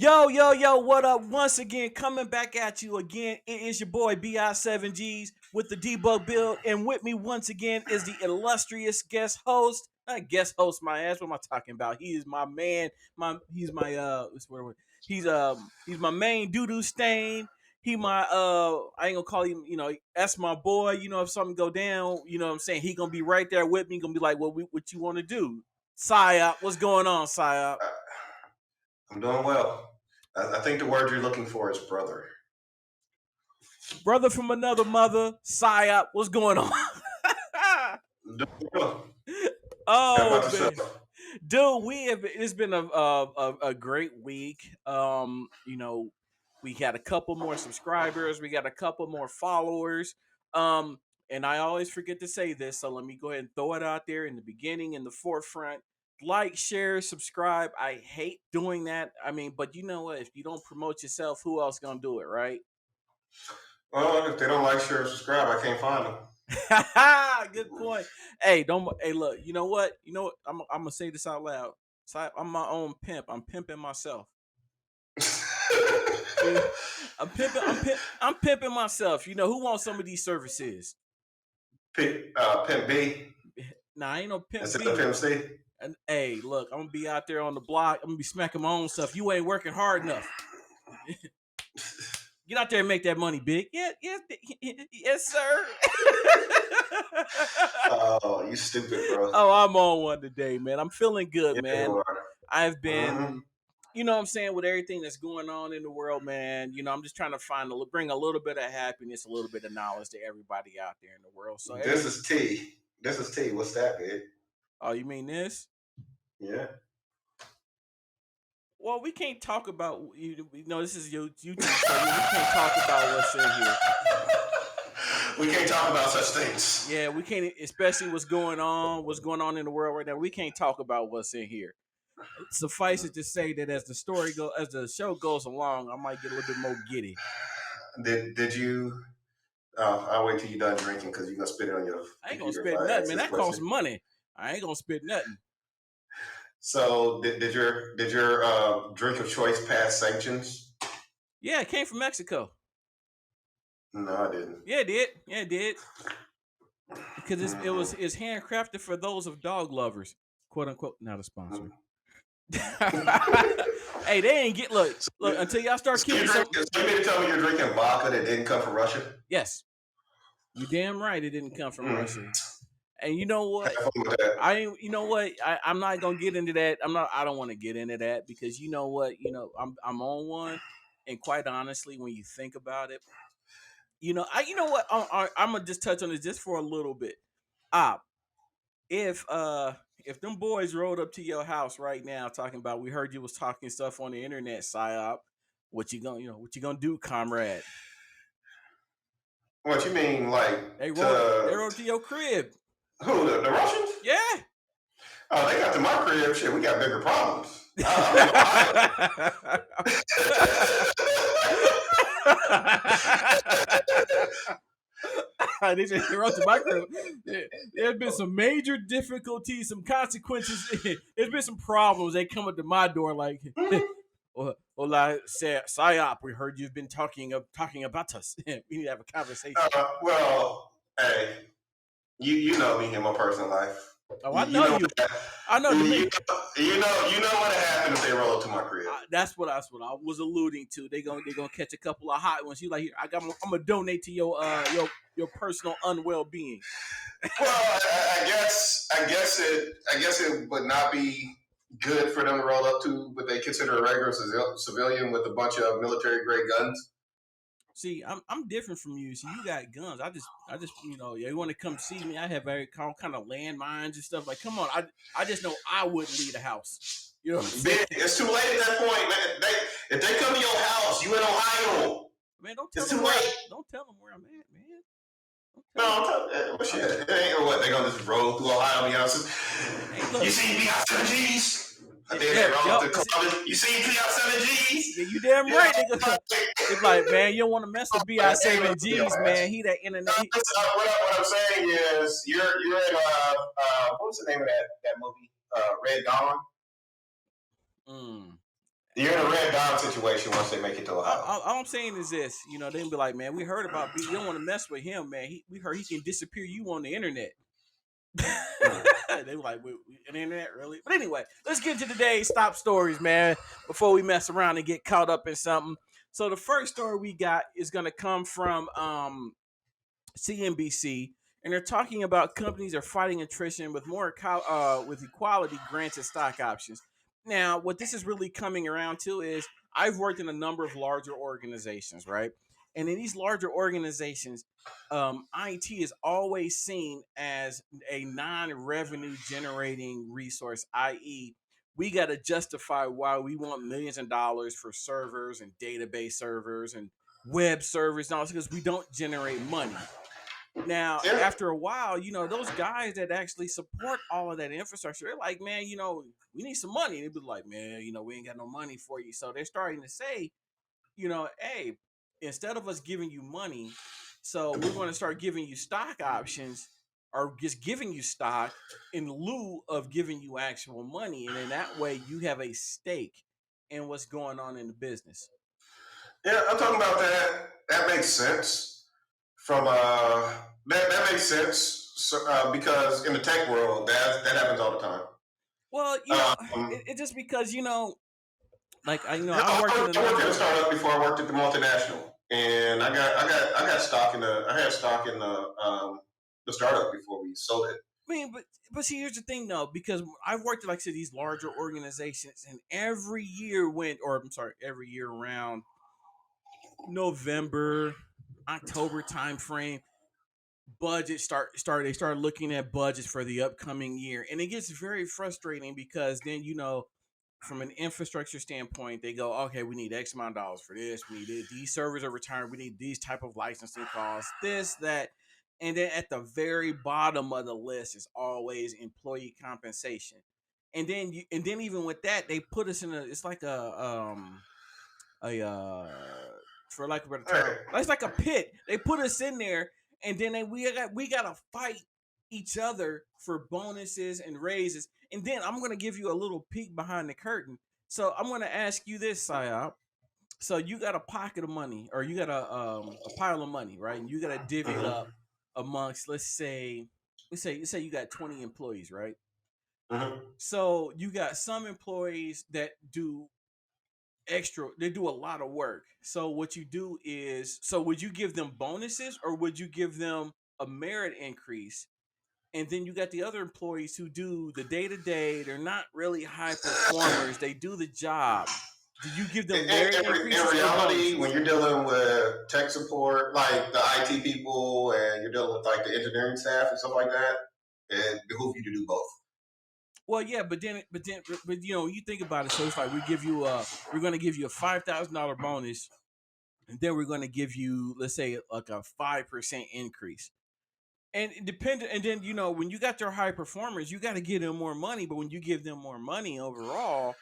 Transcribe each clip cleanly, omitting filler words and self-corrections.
Yo, what up? Once again, coming back at you again. It is your boy BI7Gs with the Debug build. And with me once again is the illustrious guest host. Not guest host, my ass. What am I talking about? He is my man. He's my he's my main doo-doo stain. He my I ain't gonna call him, that's my boy. If something go down, what I'm saying? He gonna be right there with me, gonna be like, what you wanna do? Psyop, what's going on, Psyop? I'm doing well. I think the word you're looking for is brother. Brother from another mother, Psyop, what's going on? I'm doing well. How Oh about man, yourself? dude, it's been a great week. We got a couple more subscribers, we got a couple more followers. Um, and I always forget to say this, so let me go ahead and throw it out there in the beginning, in the forefront. Like, share, subscribe. I hate doing that. I mean, but you know what? If you don't promote yourself, who else gonna do it, right? Well, if they don't like, share, or subscribe, I can't find them. Good point. Hey, don't. Hey, look. You know what? I'm gonna say this out loud. So I'm my own pimp. I'm pimping myself. I'm pimping myself. Who wants some of these services? Pimp B Nah, ain't no pimp instead B. of Pimp C. And hey, look, I'm gonna be out there on the block. I'm gonna be smacking my own stuff. You ain't working hard enough. Get out there and make that money big. Yes, sir. Oh, you stupid, bro. Oh, I'm on one today, man. I'm feeling good, Yeah, man. you are. I've Mm-hmm. been, what I'm saying, with everything that's going on in the world, man. I'm just trying to bring a little bit of happiness, a little bit of knowledge to everybody out there in the world. So This is T. This is T. What's that, big? Oh, you mean this? Yeah. Well, we can't talk about this is your YouTube, so we can't talk about what's in here. We can't talk about such things. Yeah, we can't, especially what's going on in the world right now. We can't talk about what's in here. Suffice it to say that as the show goes along, I might get a little bit more giddy. Did you? I'll wait till you're done drinking because you're gonna spit it on your. I ain't gonna spit nothing, man. That costs money. I ain't gonna spit nothing. So did your drink of choice pass sanctions? Yeah, it came from Mexico. No, I didn't. Yeah, it did. Yeah, it did. Because it's handcrafted for those of dog lovers, quote unquote. Not a sponsor. Hey, they ain't look until y'all start keeping. So you mean to tell me you're drinking vodka that didn't come from Russia? Yes, you damn right it didn't come from Russia. And you know what? I'm not gonna get into that. I don't want to get into that because you know what? I'm on one, and quite honestly, when you think about it, I'm gonna just touch on this just for a little bit. If them boys rolled up to your house right now talking about, we heard you was talking stuff on the internet, psyop, what you gonna do, comrade? What you mean, like they rolled up to your crib? Who, the Russians? Yeah. Oh, they got to my crib. Shit, we got bigger problems. They just wrote to my crib. There's been some major difficulties, some consequences. There's been some problems. They come up to my door like, "Hola, Psyop. We heard you've been talking about us. We need to have a conversation." Well, hey, you know me in my personal life. Oh, I know you. I know you. You know what happened if they roll up to my crib. That's what I was alluding to. They gonna catch a couple of hot ones. You like, here, I'm gonna donate to your personal unwell being. Well, I guess it would not be good for them to roll up to, but they consider a regular civilian with a bunch of military grade guns. See, I'm different from you. See, you got guns. I just you want to come see me? I have very kind of landmines and stuff. Like, come on, I just know I wouldn't leave the house. You know what I'm saying? It's too late at that point, man. If they come to your house, you in Ohio. Man, don't tell them where I'm at, man. No, shit. It ain't what they gonna just roll through Ohio. You see me out 7Gs. You see BI7Gs? Yeah, you damn right, nigga. It's like, man, you don't want to mess with BI7Gs, man. He that internet. What I'm saying is, you're in what was the name of that movie? Red Dawn. You're in a red dot situation once they make it to Ohio. All I'm saying is this, they'll be like, man, we heard about B. You don't want to mess with him, man. We heard he can disappear you on the internet. They were like, an internet, really? But anyway, let's get into today's top stories, man, before we mess around and get caught up in something. So the first story we got is going to come from CNBC, and they're talking about companies are fighting attrition with with equality granted stock options. Now, what this is really coming around to is I've worked in a number of larger organizations, right? And in these larger organizations, IT is always seen as a non-revenue generating resource, i.e., we got to justify why we want millions of dollars for servers and database servers and web servers and all this because we don't generate money. Now, Yeah. after a while, those guys that actually support all of that infrastructure, they're like, man, we need some money. They'd be like, man, we ain't got no money for you. So they're starting to say, hey, instead of us giving you money, so we're going to start giving you stock options or just giving you stock in lieu of giving you actual money. And in that way, you have a stake in what's going on in the business. Yeah, I'm talking about that. That makes sense. That makes sense because in the tech world, that happens all the time. Well, it's just because like I worked in a I worked number at a of. startup before I worked at the multinational, and I got stock in I had stock in the startup before we sold it. I mean, but see, here's the thing though, because I've worked at like I said these larger organizations, and every year every year around November, October timeframe, they start looking at budgets for the upcoming year, and it gets very frustrating because then from an infrastructure standpoint, they go, okay, we need X amount of dollars for this. We need these servers are retired. We need these type of licensing costs, this, that. And then at the very bottom of the list is always employee compensation. And then even with that, they put us in it's like a for lack of a better term, it's like a pit. They put us in there, and then we gotta fight each other for bonuses and raises. And then I'm gonna give you a little peek behind the curtain. So I'm gonna ask you this, Psyop. So you got a pocket of money, or you got a pile of money, right? And you got to divvy it up amongst, let's say you got 20 employees, right? So you got some employees that do they do a lot of work. So what you do is, so would you give them bonuses or would you give them a merit increase? And then you got the other employees who do the day to day. They're not really high performers. They do the job. Do you give them merit increases? In reality, when you're dealing with tech support, like the IT people, and you're dealing with like the engineering staff and stuff like that, it behooves you to do both. Well, yeah, but you think about it. So it's like we're going to give you a $5,000 bonus, and then we're going to give you, let's say, like a 5% increase. And and then when you got your high performers, you got to give them more money. But when you give them more money overall,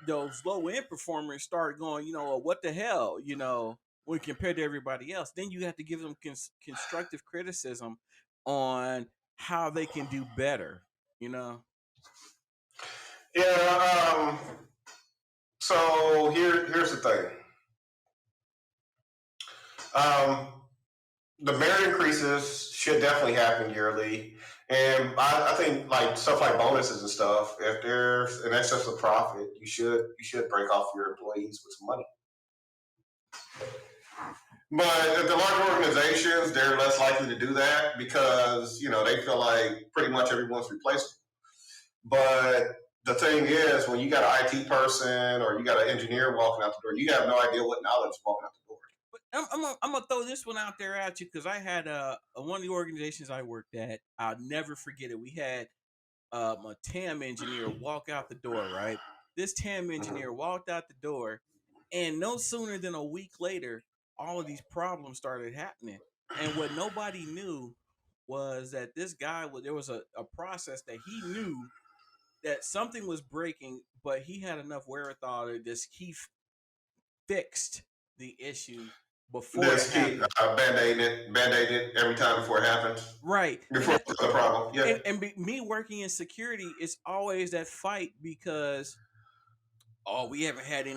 those low end performers start going, what the hell, when compared to everybody else. Then you have to give them constructive criticism on how they can do better. Yeah. So here's the thing. The merit increases should definitely happen yearly, and I think like stuff like bonuses and stuff. If there's an excess of profit, you should break off your employees with some money. But at the larger organizations, they're less likely to do that because they feel like pretty much everyone's replaceable. But the thing is, when you got an IT person or you got an engineer walking out the door, you have no idea what knowledge is walking out the door. But I'm gonna throw this one out there at you because I had one of the organizations I worked at. I'll never forget it. We had a TAM engineer walk out the door. Right, this TAM engineer walked out the door, and no sooner than a week later, all of these problems started happening. And what nobody knew was that this guy there was a process that he knew that something was breaking, but he had enough wherewithal to just fixed the issue before Just it keep happened. band-aid it every time before it happens. Right. Before it's a problem. Yeah. Me working in security, it's always that fight because oh, we haven't had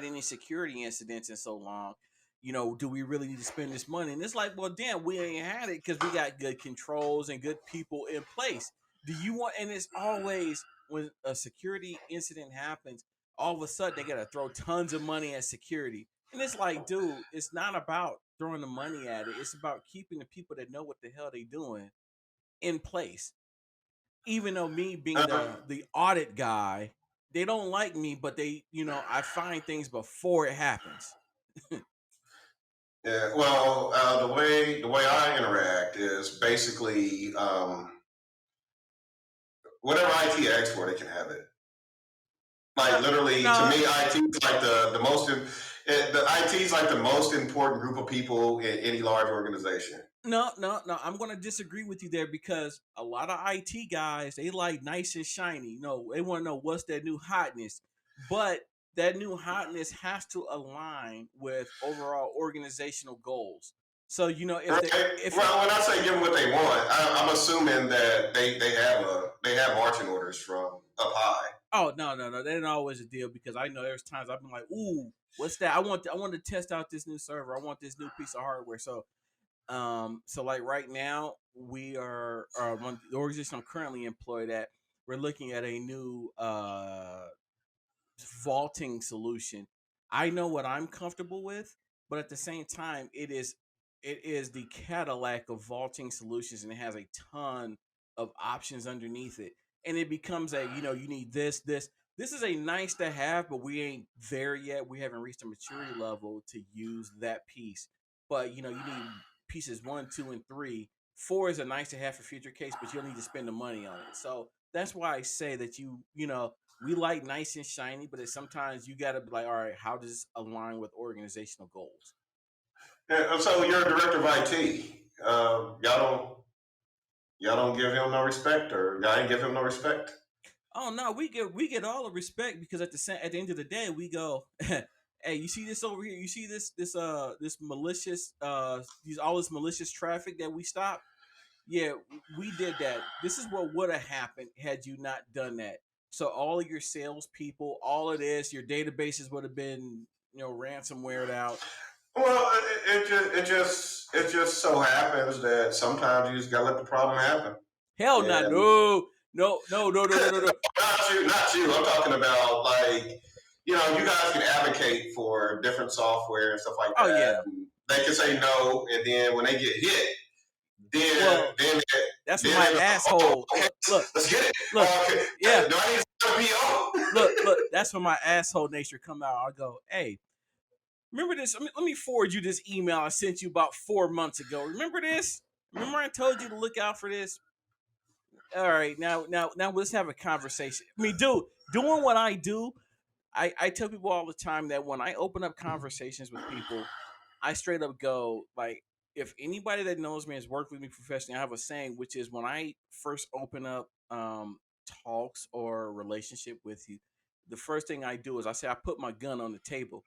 any security incidents in so long. Do we really need to spend this money? And it's like, well, damn, we ain't had it because we got good controls and good people in place. Do you want? And it's always when a security incident happens, all of a sudden they gotta throw tons of money at security, and it's like, dude, it's not about throwing the money at it. It's about keeping the people that know what the hell they doing in place. Even though me being Uh, the audit guy, they don't like me, but I find things before it happens. yeah, well, the way I interact is basically whatever IT asks for, they can have it. Like No, literally, to no, me, IT is like the most. The IT is like the most important group of people in any large organization. no. I'm gonna disagree with you there because a lot of IT guys they like nice and shiny. They want to know what's that new hotness, but that new hotness has to align with overall organizational goals. So if Right. the if Well, when I say give them what they want, I'm assuming that they have marching orders from up high. Oh, no, that ain't always a deal because I know there's times I've been like, ooh, what's that? I want to test out this new server. I want this new piece of hardware. So like right now we are the organization I'm currently employed at. We're looking at a new vaulting solution. I know what I'm comfortable with, but at the same time, it is the Cadillac of vaulting solutions, and it has a ton of options underneath it. And it becomes you need this, this. This is a nice to have, but we ain't there yet. We haven't reached a maturity level to use that piece. But you need pieces one, two, and three. Four is a nice to have for future case, but you'll need to spend the money on it. So that's why I say that we like nice and shiny, but sometimes you got to be like, all right, how does this align with organizational goals? And so you're a director of IT. Y'all don't give him no respect, or y'all ain't give him no respect. Oh no, we get all the respect because at the end of the day, we go, hey, you see this over here? You see this malicious these all this malicious traffic that we stopped? Yeah, we did that. This is what would have happened had you not done that. So all of your salespeople, all of this, your databases would have been ransomwared out. Well, it just so happens that sometimes you just gotta let the problem happen. Hell no, And no. not you. I'm talking about, like, you guys can advocate for different software and stuff like Oh that. yeah. And they can say no, and then when they get hit, then Well, then that's for then my oh, asshole. okay, Look, let's get it. look, Okay, yeah. do I need to Look. PO? That's when my asshole nature come out. I go, hey, remember this? Let me forward you this email I sent you about 4 months ago. Remember this? Remember I told you to look out for this? All right, now let's have a conversation. I mean, dude, doing what I do, I tell people all the time that when I open up conversations with people, I straight up go like, if anybody that knows me has worked with me professionally, I have a saying which is when I first open up talks or relationship with you, the first thing I do is I say I put my gun on the table.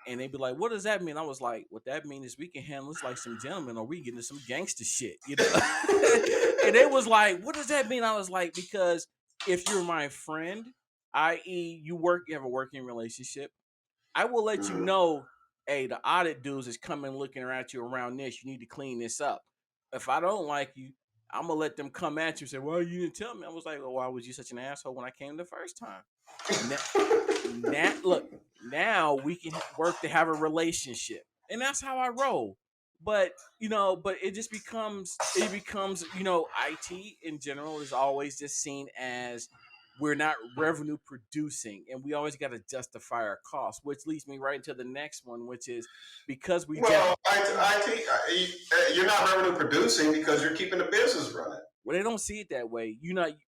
And they'd be like, "What does that mean?" I was like, "What that means is we can handle this like some gentlemen, or we get into some gangster shit." And it was like, "What does that mean?" I was like, "Because if you're my friend, i.e., you have a working relationship, I will let you Mhm. know, hey, the audit dudes is coming looking at you around this. You need to clean this up. If I don't like you, I'm gonna let them come at you and say, well, you didn't tell me. I was like, well, why was you such an asshole when I came the first time? Now, look, now we can work to have a relationship, and that's how I roll. But it becomes IT in general is always just seen as we're not revenue producing, and we always got to justify our costs, which leads me right into the next one, which is because we don't. Well, you're not revenue producing because you're keeping the business running. Well, they don't see it that way.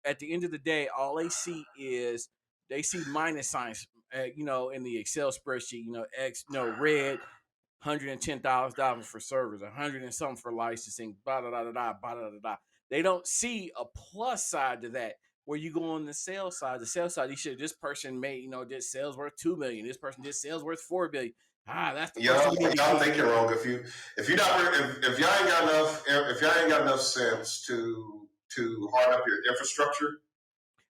At the end of the day, all they see is they see minus signs. In the Excel spreadsheet, X, red, $110,000 for servers, 100 and something for licensing, blah da da da da, blah da da da. They don't see a plus side to that. Where you go on the sales side, you should this person made did sales worth 2 million. This person did sales worth 4 billion. That's the person Y'all, we need to y'all keep. thinking wrong. If you not if y'all ain't got enough sense to harden up your infrastructure,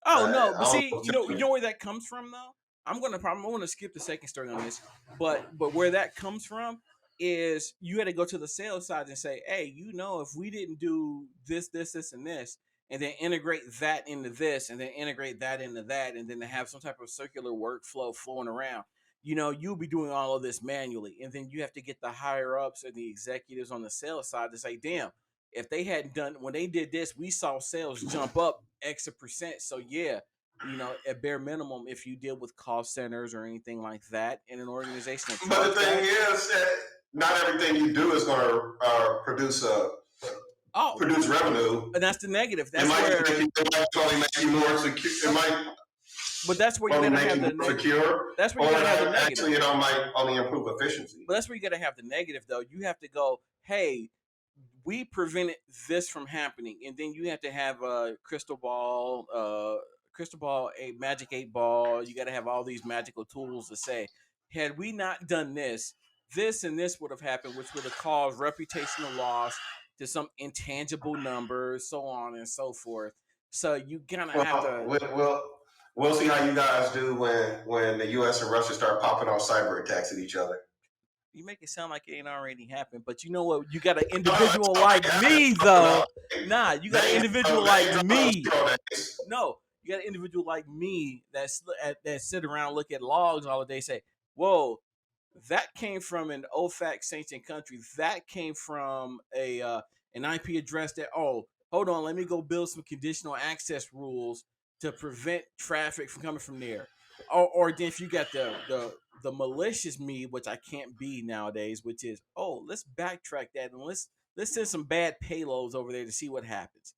Oh I no, but don't know see, what you to know, tell you you. know where that comes from though. I'm gonna skip the second story on this, but where that comes from is you had to go to the sales side and say, hey, if we didn't do this, and this, and then integrate that into this, and then integrate that into that, and then to have some type of circular workflow flowing around, you'll be doing all of this manually, and then you have to get the higher ups or the executives on the sales side to say, damn, if they hadn't done when they did this, we saw sales jump up extra percent. So yeah, at bare minimum, if you deal with call centers or anything like that in an organization that But charge the thing that, is, that not everything you do is going to oh, produce revenue. and that's the negative. It That's might where, only make you more secure. It might but that's where you only gotta make have you the more secure, that's where or you gotta have the actually negative. it might only improve efficiency. But that's where you gotta have the negative though. You have to go, hey, we prevented this from happening, and then you have to have a crystal ball, a magic 8 ball. You got to have all these magical tools to say, had we not done this, this and this would have happened, which would have caused reputational loss to some intangible numbers, so on and so forth. So you kind of have Well, to. we'll see how you guys do when the U.S. and Russia start popping off cyber attacks at each other. You make it sound like it ain't already happened, but you know what? You got an No, it's individual already like happening. me, though. Nah, you got an individual They like ain't dropping on me. 0 days. No, you got an individual like me that sit around, look at logs all day, say, "Whoa, that came from an OFAC sanctioned country. That came from an IP address that. Oh, hold on, let me go build some conditional access rules to prevent traffic from coming from there." Or then if you got the malicious me, which I can't be nowadays, which is, oh, let's backtrack that and let's send some bad payloads over there to see what happens.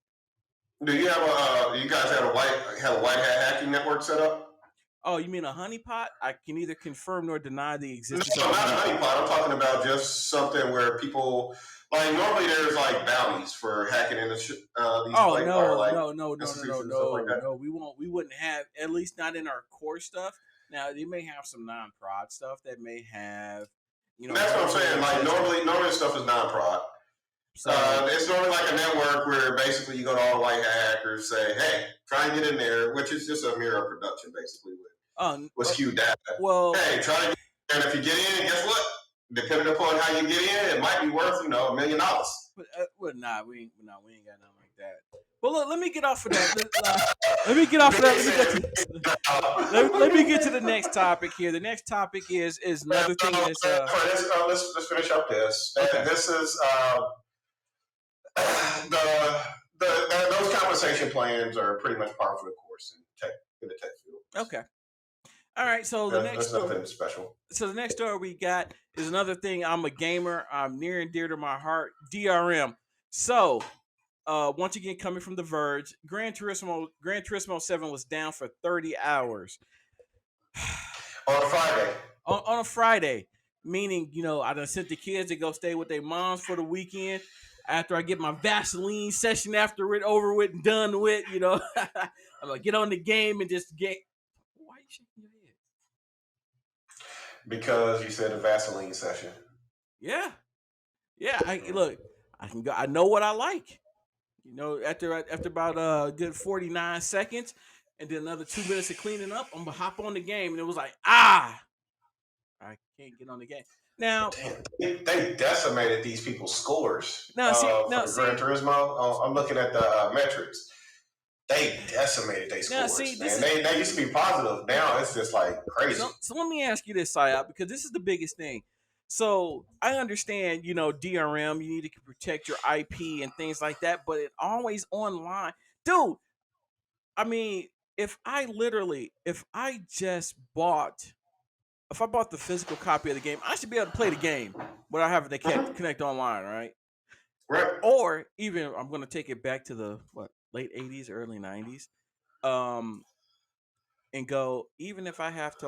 Do you have you guys have a white hat hacking network set up? Oh, you mean a honeypot? I can neither confirm nor deny the No, existence of a not a honeypot. honeypot. I'm talking about just something where people like normally there's like bounties for hacking into these Oh like or no, like no, no, no, no, no, institutions and stuff like no, that. no. We won't. We wouldn't have, at least not in our core stuff. Now they may have some non-prod stuff that may have, That's what I'm vulnerability saying. Like testing. normally stuff is non-prod. So It's normally like a network where basically you go to all the white hat hackers, say, "Hey, try and get in there," which is just a mirror production basically with skewed data. well, Hey, try to get in, and if you get in, guess what? Depending upon how you get in, it might be worth $1 million. nah, we ain't got nothing like that. Well, look, let me get off of that. Let me get off of that. Let me get to the next topic here. The next topic is another thing that's Let's finish up this. okay. This is those compensation plans are pretty much par for the course in the tech field. Okay. All right. There's nothing special. So the next story we got is another thing. I'm a gamer. I'm near and dear to my heart. DRM. So once again, coming from The Verge, Gran Turismo 7 was down for 30 hours On a Friday. on a Friday, meaning I done sent the kids to go stay with their moms for the weekend. After I get my Vaseline session after it over with and done with, I'm gonna get on the game and just get. Why are you shaking your head? Because you said a Vaseline session. Yeah, yeah. Look. I can go. I know what I like. After about a good 49 seconds, and then another 2 minutes of cleaning up, I'm gonna hop on the game, and it was like, I can't get on the game now. They decimated these people's scores Now, see, for the Gran Turismo. I'm looking at the metrics. They decimated their scores, man. They used to be positive. Now it's just like crazy. So let me ask you this, Sayat, because this is the biggest thing. So I understand, DRM, you need to protect your IP and things like that, but it always online, dude. I mean, if I bought the physical copy of the game, I should be able to play the game without having to connect online, right? Right. Or even I'm going to take it back to the late 80s, early 90s, and go, even if I have to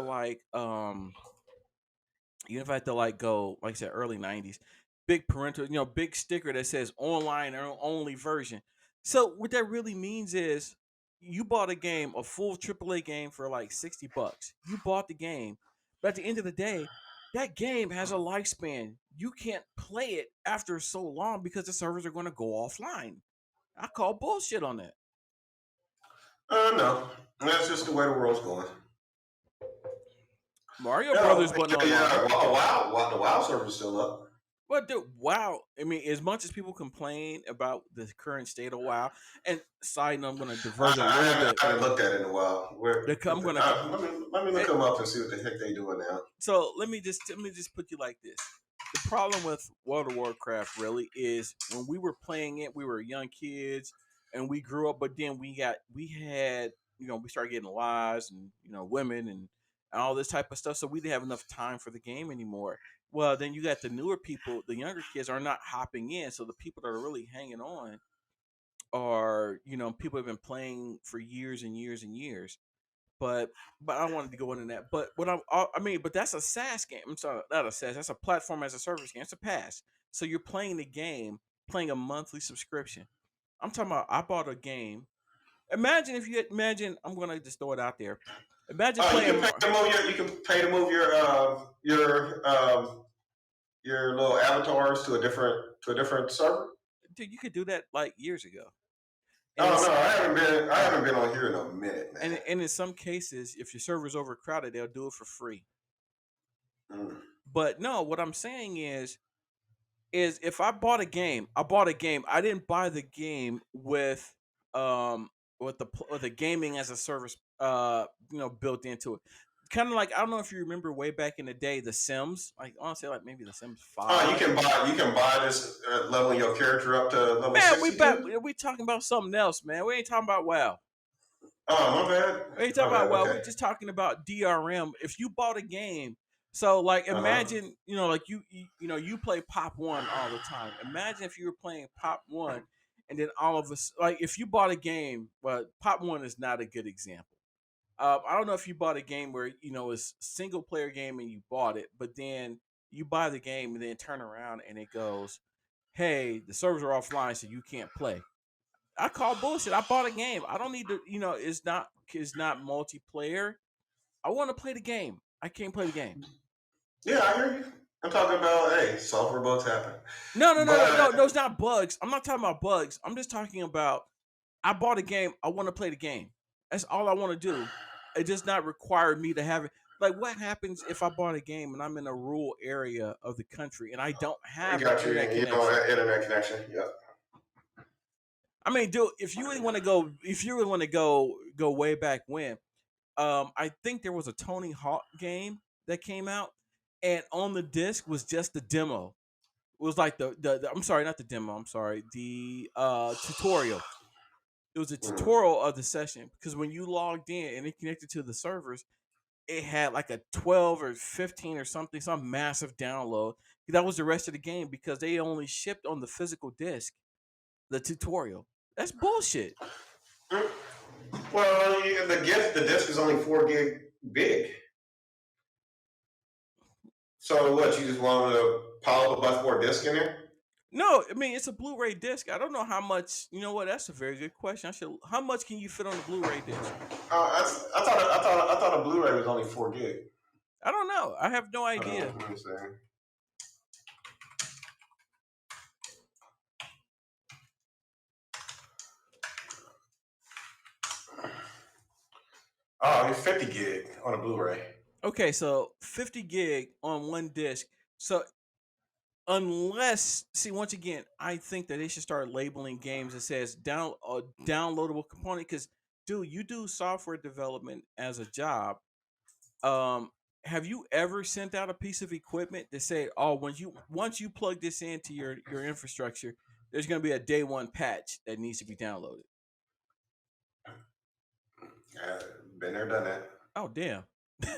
go, like I said, early 90s, big parental, big sticker that says online only version. So what that really means is you bought a full AAA game for like $60. You bought the game, but at the end of the day, that game has a lifespan. You can't play it after so long because the servers are going to go offline. I call bullshit on that. No, that's just the way the world's going. Mario No, Brothers wasn't yeah, online. the WoW server's still up. But dude, WoW. I mean, as much as people complain about the current state of WoW, and side note, I'm going to divert a little bit. I haven't looked at it in a while. I'm going to. Let me look them up and see what the heck they doing now. So let me just put you like this. The problem with World of Warcraft really is when we were playing it, we were young kids and we grew up, but then we had we started getting lives and women and all this type of stuff, so we didn't have enough time for the game anymore. Well, then you got the newer people, the younger kids are not hopping in, so the people that are really hanging on are people have been playing for years and years and years. But I wanted to go into that. But but that's a SaaS game. I'm sorry, not a SaaS. That's a platform as a service game. It's a pass. So you're playing the game, playing a monthly subscription. I'm talking about. I bought a game. Imagine if you imagine. I'm gonna just throw it out there. Imagine Oh, playing. you can pay to move your little avatars to a different server. Dude, you could do that like years ago. Oh And it's no, I haven't been on here in a minute, man. and in some cases, if your server's overcrowded, they'll do it for free. Mm. But no, what I'm saying is if I bought a game, I bought a game. I didn't buy the game um with the gaming as a service built into it. Kind of like I don't know if you remember way back in the day, The Sims. Like honestly, like maybe The Sims Oh, 5. you can buy this leveling your character up to level Man, we 60 back. too. We talking about something else, man. We ain't talking about WoW. Oh, my bad. We ain't My talking about bad. WoW. Okay. We're just talking about DRM. If you bought a game, so like Uh huh. imagine like you play Pop One all the time. Imagine if you were playing Pop One, and then all of us like if you bought a game. Well, Pop One is not a good example. I don't know if you bought a game where it's single player game and you bought it, but then you buy the game and then turn around and it goes, "Hey, the servers are offline, so you can't play." I call bullshit. I bought a game. I don't need to. It's not multiplayer. I want to play the game. I can't play the game. Yeah, I hear you. I'm talking about hey, software bugs happen, No, no, no, no, no, no. but It's not bugs. I'm not talking about bugs. I'm just talking about. I bought a game. I want to play the game. That's all I want to do. It does not require me to have it. Like, what happens if I bought a game and I'm in a rural area of the country and I don't I have an got you. internet And you don't connection? have internet connection. Yeah. I mean, dude, if you really want to go way back when, I think there was a Tony Hawk game that came out, and on the disc was just the demo. It was like the I'm sorry, not the demo. I'm sorry, the tutorial. It was a Mm. tutorial of the session because when you logged in and it connected to the servers, it had like a 12 or 15 or something, some massive download. That was the rest of the game because they only shipped on the physical disc the tutorial. That's bullshit. Mm. Well, the disc is only 4 gig big. So what? You just want to pile up a bunch more disc in there? No, I mean it's a Blu-ray disc. I don't know how much. You know what? That's a very good question. I should. How much can you fit on a Blu-ray disc? I thought a Blu-ray was only 4 gig. I don't know. I have no Hold on, idea. let me see. Oh, it's 50 gig on a Blu-ray. Okay, so 50 gig on one disc. So unless see once again, I think that they should start labeling games that says downloadable component because dude, you do software development as a job. Um, have you ever sent out a piece of equipment that say, "Oh, once you plug this into your infrastructure, there's going to be a day one patch that needs to be downloaded." Uh, Been there, done that. Oh, damn.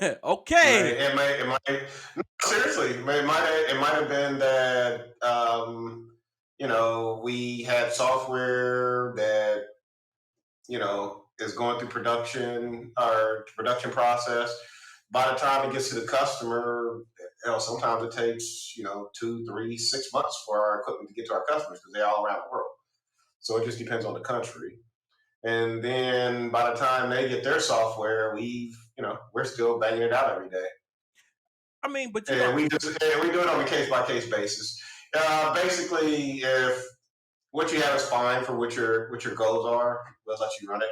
It Okay. may, it may, it might. No, seriously, it might have been that we had software that is going through production or production process. By the time it gets to the customer, sometimes it takes 2, 3, 6 months for our equipment to get to our customers because they're all around the world. So it just depends on the country. And then by the time they get their software, we're still banging it out every day, I mean, but you and don't. we do it on a case by case basis. Basically, if what you have is fine for what your goals are, we'll let you run it.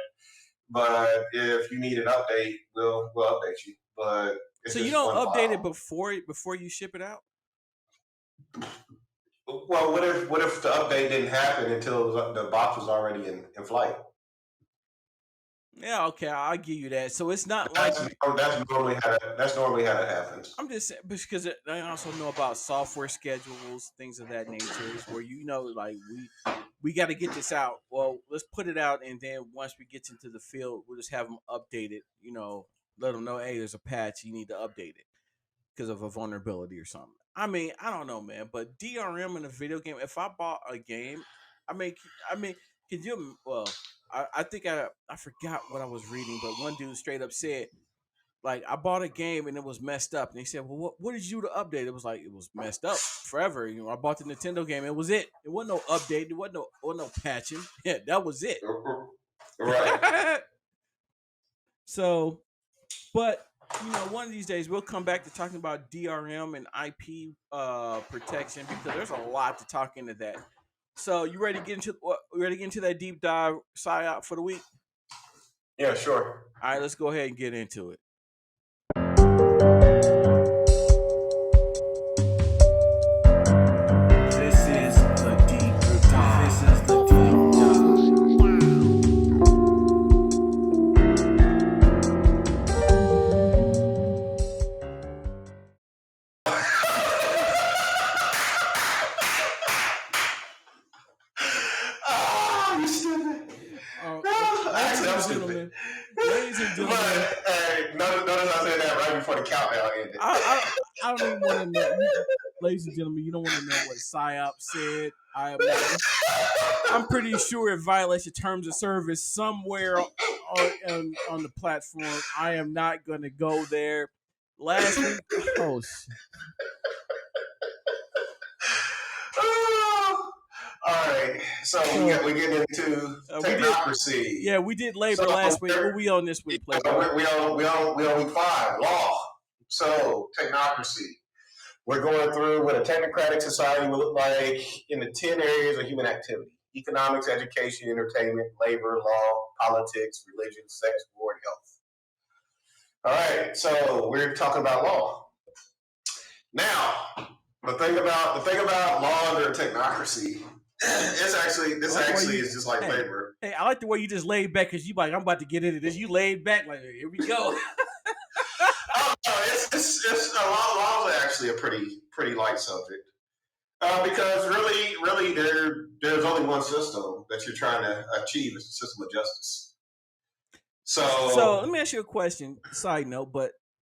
But if you need an update, we'll update you. but it's So you just don't one update it file. before you ship it out? Well, what if the update didn't happen until the box was already in flight? Yeah, okay, I'll give you that. So it's not like That's normally how that happens. I'm just saying because I also know about software schedules, things of that nature, is where like we got to get this out. Well, let's put it out, and then once we get into the field, we'll just have them update it. Let them know, hey, there's a patch, you need to update it because of a vulnerability or something. I mean, I don't know, man, but DRM in a video game. If I bought a game, I mean, could you? Well, I think I forgot what I was reading, but one dude straight up said, like, I bought a game and it was messed up, and he said, well, what did you do to update? It was like it was messed up forever. I bought the Nintendo game, it was it. It wasn't no update, wasn't no patching. Yeah, that was it. Right. So, but one of these days we'll come back to talking about DRM and IP protection because there's a lot to talk into that. So, you ready to get into that deep dive psyop for the week? Yeah, sure. All right, let's go ahead and get into it. This is the deep dive. This is the deep Oh, you stupid. Actually, I'm stupid. Ladies and gentlemen. But hey, notice I said that right before the countdown ended. I don't even want to know. Ladies and gentlemen, you don't want to know what PSYOP said. I'm pretty sure it violates your terms of service somewhere on the platform. I am not going to go there. Last week, All right, so we get into technocracy. We did labor last week. What we on this week, Playboy? We on week 5, law. So technocracy. We're going through what a technocratic society will look like in the 10 areas of human activity: economics, education, entertainment, labor, law, politics, religion, sex, war, and health. All right, so we're talking about law. Now, the thing about law under technocracy, is just like labor. Hey, I like the way you just laid back because you like, I'm about to get into this. You laid back like, here we go. It's laws are actually a pretty light subject because really there's only one system that you're trying to achieve. It's the system of justice. So let me ask you a question. Side note, but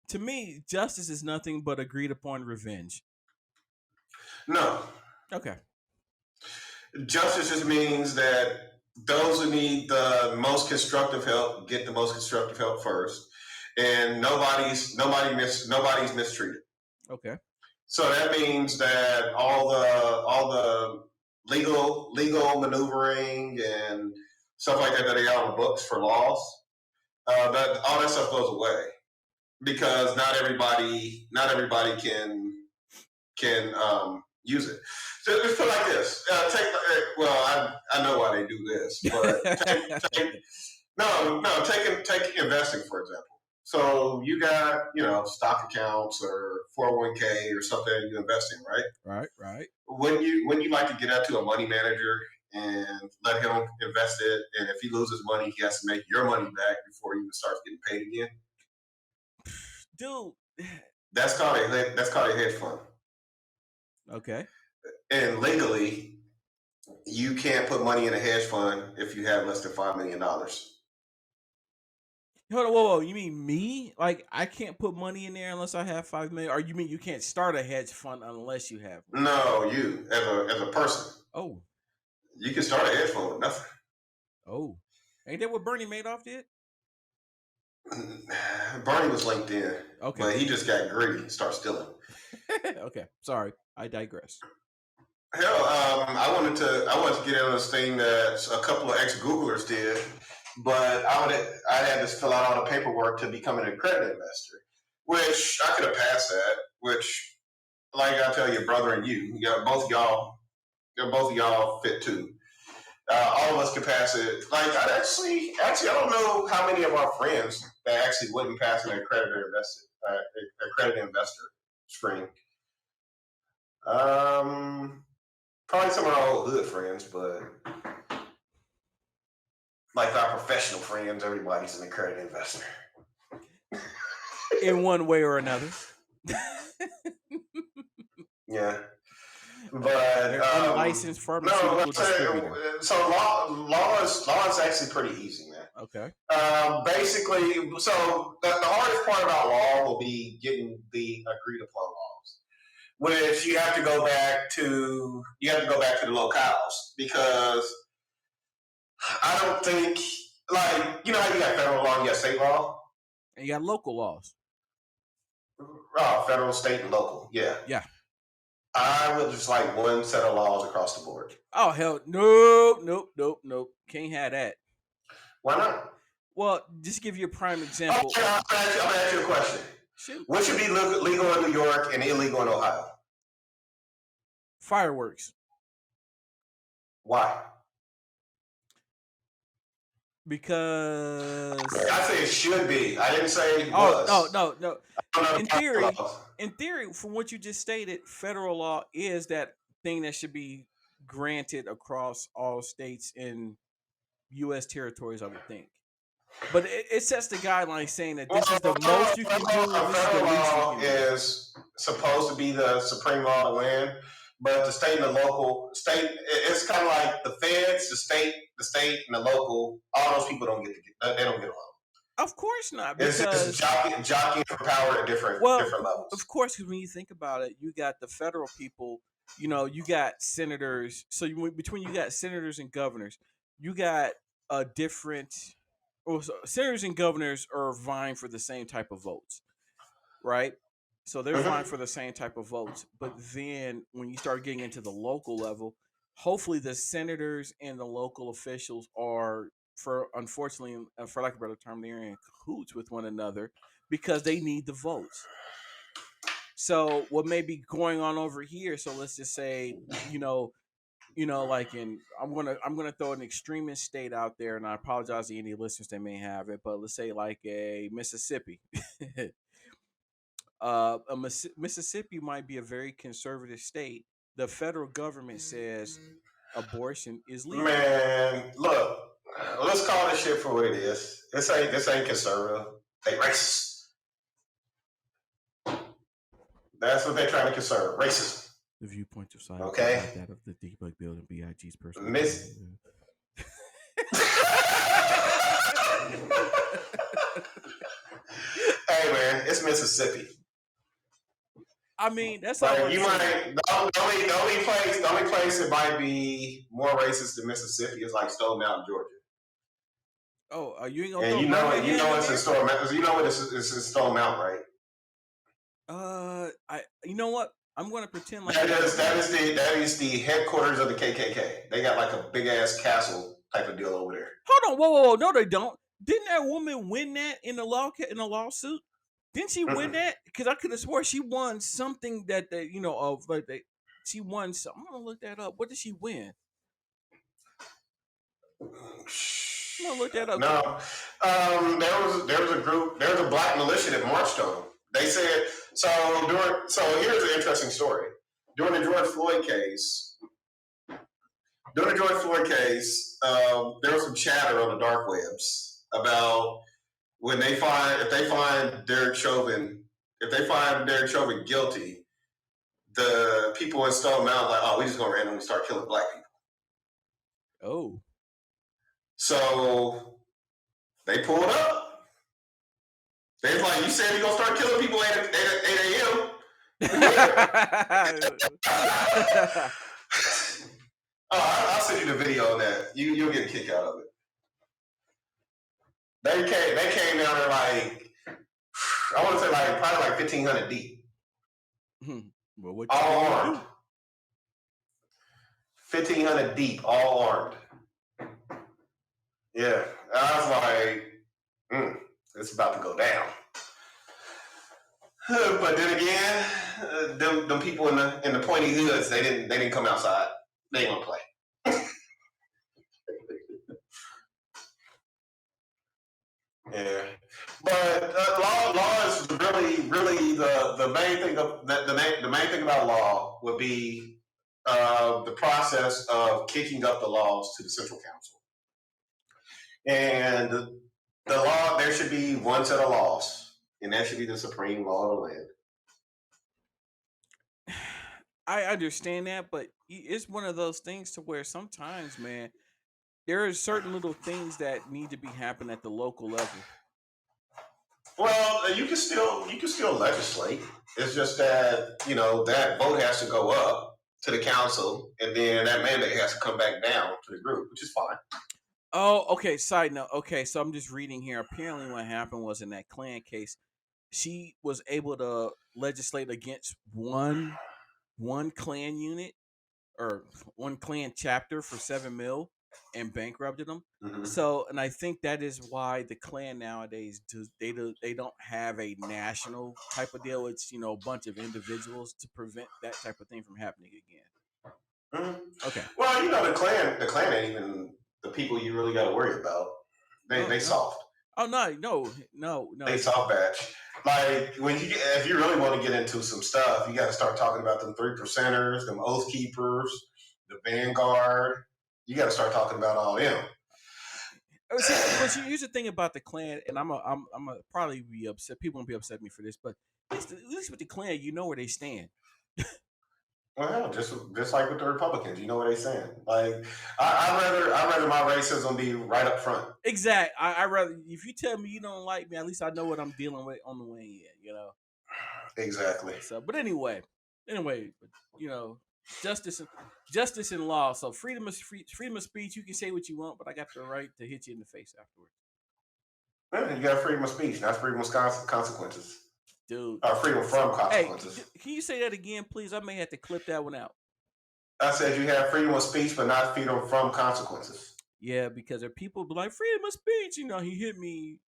to me, justice is nothing but agreed upon revenge. No. Okay. Justice just means that those who need the most constructive help get the most constructive help first, and nobody's mistreated. Okay. So that means that all the legal maneuvering and stuff like that they have on the books for laws, that all that stuff goes away because not everybody can use it. So let's put it like this: I know why they do this, but take investing for example. So you got stock accounts or 401k or something you invest in, right? Right. When you like to get out to a money manager and let him invest it, and if he loses money, he has to make your money back before he even starts getting paid again. Dude, that's called a hedge fund. Okay. And legally, you can't put money in a hedge fund if you have less than $5 million. Hold on, whoa! You mean me? Like I can't put money in there unless I have 5 million? Or you mean you can't start a hedge fund unless you have money? No, you as a person. Oh, you can start a hedge fund with nothing. Oh, ain't that what Bernie Madoff did? Bernie was linked in, okay, but he just got greedy and started stealing. Okay, sorry, I digress. Hell, I wanted to get in this thing that a couple of ex-Googlers did, but I had to fill out all the paperwork to become an accredited investor, which I could have passed that. Which, like I tell your brother and you, both of y'all fit too. All of us can pass it. Like I don't know how many of our friends that actually wouldn't pass an accredited investor screen. Probably some of our old hood friends, but like our professional friends, everybody's an accredited investor. In one way or another. Yeah. But they're unlicensed pharmaceutical distributor. So law is actually pretty easy, man. Okay. Basically, so the hardest part about law will be getting the agreed upon laws, which you have to go back to the locales, because I don't think, like, you know how you got federal law and you got state law, and you got local laws. Federal, state, and local. Yeah. Yeah. I would just like one set of laws across the board. Oh hell, nope. Can't have that. Why not? Well, just to give you a prime example. Okay, I'm gonna ask you a question. Shoot. What should be legal in New York and illegal in Ohio? Fireworks. Why? Because I say it should be. I didn't say it was. No. In theory, from what you just stated, federal law is that thing that should be granted across all states and U.S. territories, I would think. But it sets the guidelines saying that this is the most you can do. Federal law is supposed to be the supreme law of the land, but the state and the local it's kind of like the feds, the state, and the local. All those people don't get along. Of course not. Because it's just jockeying for power at different levels. Of course, because when you think about it, you got the federal people. You know, you got senators. So between you got senators and governors, you got a different. Senators and governors are vying for the same type of votes, right? So they're vying for the same type of votes. But then when you start getting into the local level, hopefully the senators and the local officials are, unfortunately, for lack of a better term, they're in cahoots with one another because they need the votes. So what may be going on over here? So let's just say, like I'm gonna throw an extremist state out there, and I apologize to any listeners that may have it, but let's say like a Mississippi. Mississippi might be a very conservative state. The federal government says abortion is legal. Man, look, let's call this shit for what it is. This ain't conservative. They racist. That's what they're trying to conserve. Racism. The viewpoint of side, okay, that of the Debug build and BIG's person. Hey man, it's Mississippi. I mean, that's like you might. The only place that might be more racist than Mississippi is like Stone Mountain, Georgia. Oh, you ain't gonna. And you know it's in Stone Mountain. You know what it's in Stone Mountain, right? You know what? I'm going to pretend like that is the headquarters of the KKK. They got like a big ass castle type of deal over there. Hold on, whoa, no, they don't. Didn't that woman win that in the lawsuit? Didn't she win that? Because I could have swore she won something that she won something. I'm gonna look that up. What did she win? I'm gonna look that up. No, there was a group. There was a black militia that marched on them. They said so. Here's an interesting story. During the George Floyd case, there was some chatter on the dark webs about when if they find Derek Chauvin guilty, the people in Stone Mountain like, oh, we just gonna randomly start killing black people. Oh. So they pulled up. They was like, you said you're going to start killing people at 8 a.m. I'll send you the video on that. You'll get a kick out of it. They came down there like, I want to say like probably like 1,500 deep. Well, what all armed. 1,500 deep, all armed. Yeah. I was like, it's about to go down. But then again, them people in the pointy hoods, they didn't come outside. They ain't gonna play. Yeah, but law is really the main thing of the main thing about law would be the process of kicking up the laws to the central council, and the law there should be one set of laws, and that should be the supreme law of the land. I understand that, but it's one of those things to where sometimes, man, there are certain little things that need to be happening at the local level. Well, you can still legislate. It's just that that vote has to go up to the council, and then that mandate has to come back down to the group, which is fine. Oh, okay. Side note. Okay, so I'm just reading here. Apparently, what happened was in that Klan case, she was able to legislate against one Klan unit or one Klan chapter for 7 mil and bankrupted them. Mm-hmm. So, and I think that is why the Klan nowadays they don't have a national type of deal. It's a bunch of individuals to prevent that type of thing from happening again. Mm-hmm. Okay. Well, the clan ain't even the people you really got to worry about. Oh They no. soft. Oh no. They soft batch. Like if you really want to get into some stuff, you got to start talking about them 3%ers, them oath keepers, the vanguard. You got to start talking about all them. See, but here's the thing about the Klan, and I'm a probably be upset. People won't be upset at me for this, but at least with the Klan, you know where they stand. Well, just like with the Republicans, you know what they're saying. Like I rather my racism be right up front. Exactly. I rather if you tell me you don't like me, at least I know what I'm dealing with on the way in. Exactly. So, but anyway, but, justice, justice and law. So freedom of speech. You can say what you want, but I got the right to hit you in the face afterwards, Yeah, you got freedom of speech, not freedom of consequences. dude. Freedom from Hey, consequences. can you say that again, please? I may have to clip that one out. I said you have freedom of speech, but not freedom from consequences. Yeah, because there are people be like freedom of speech. He hit me.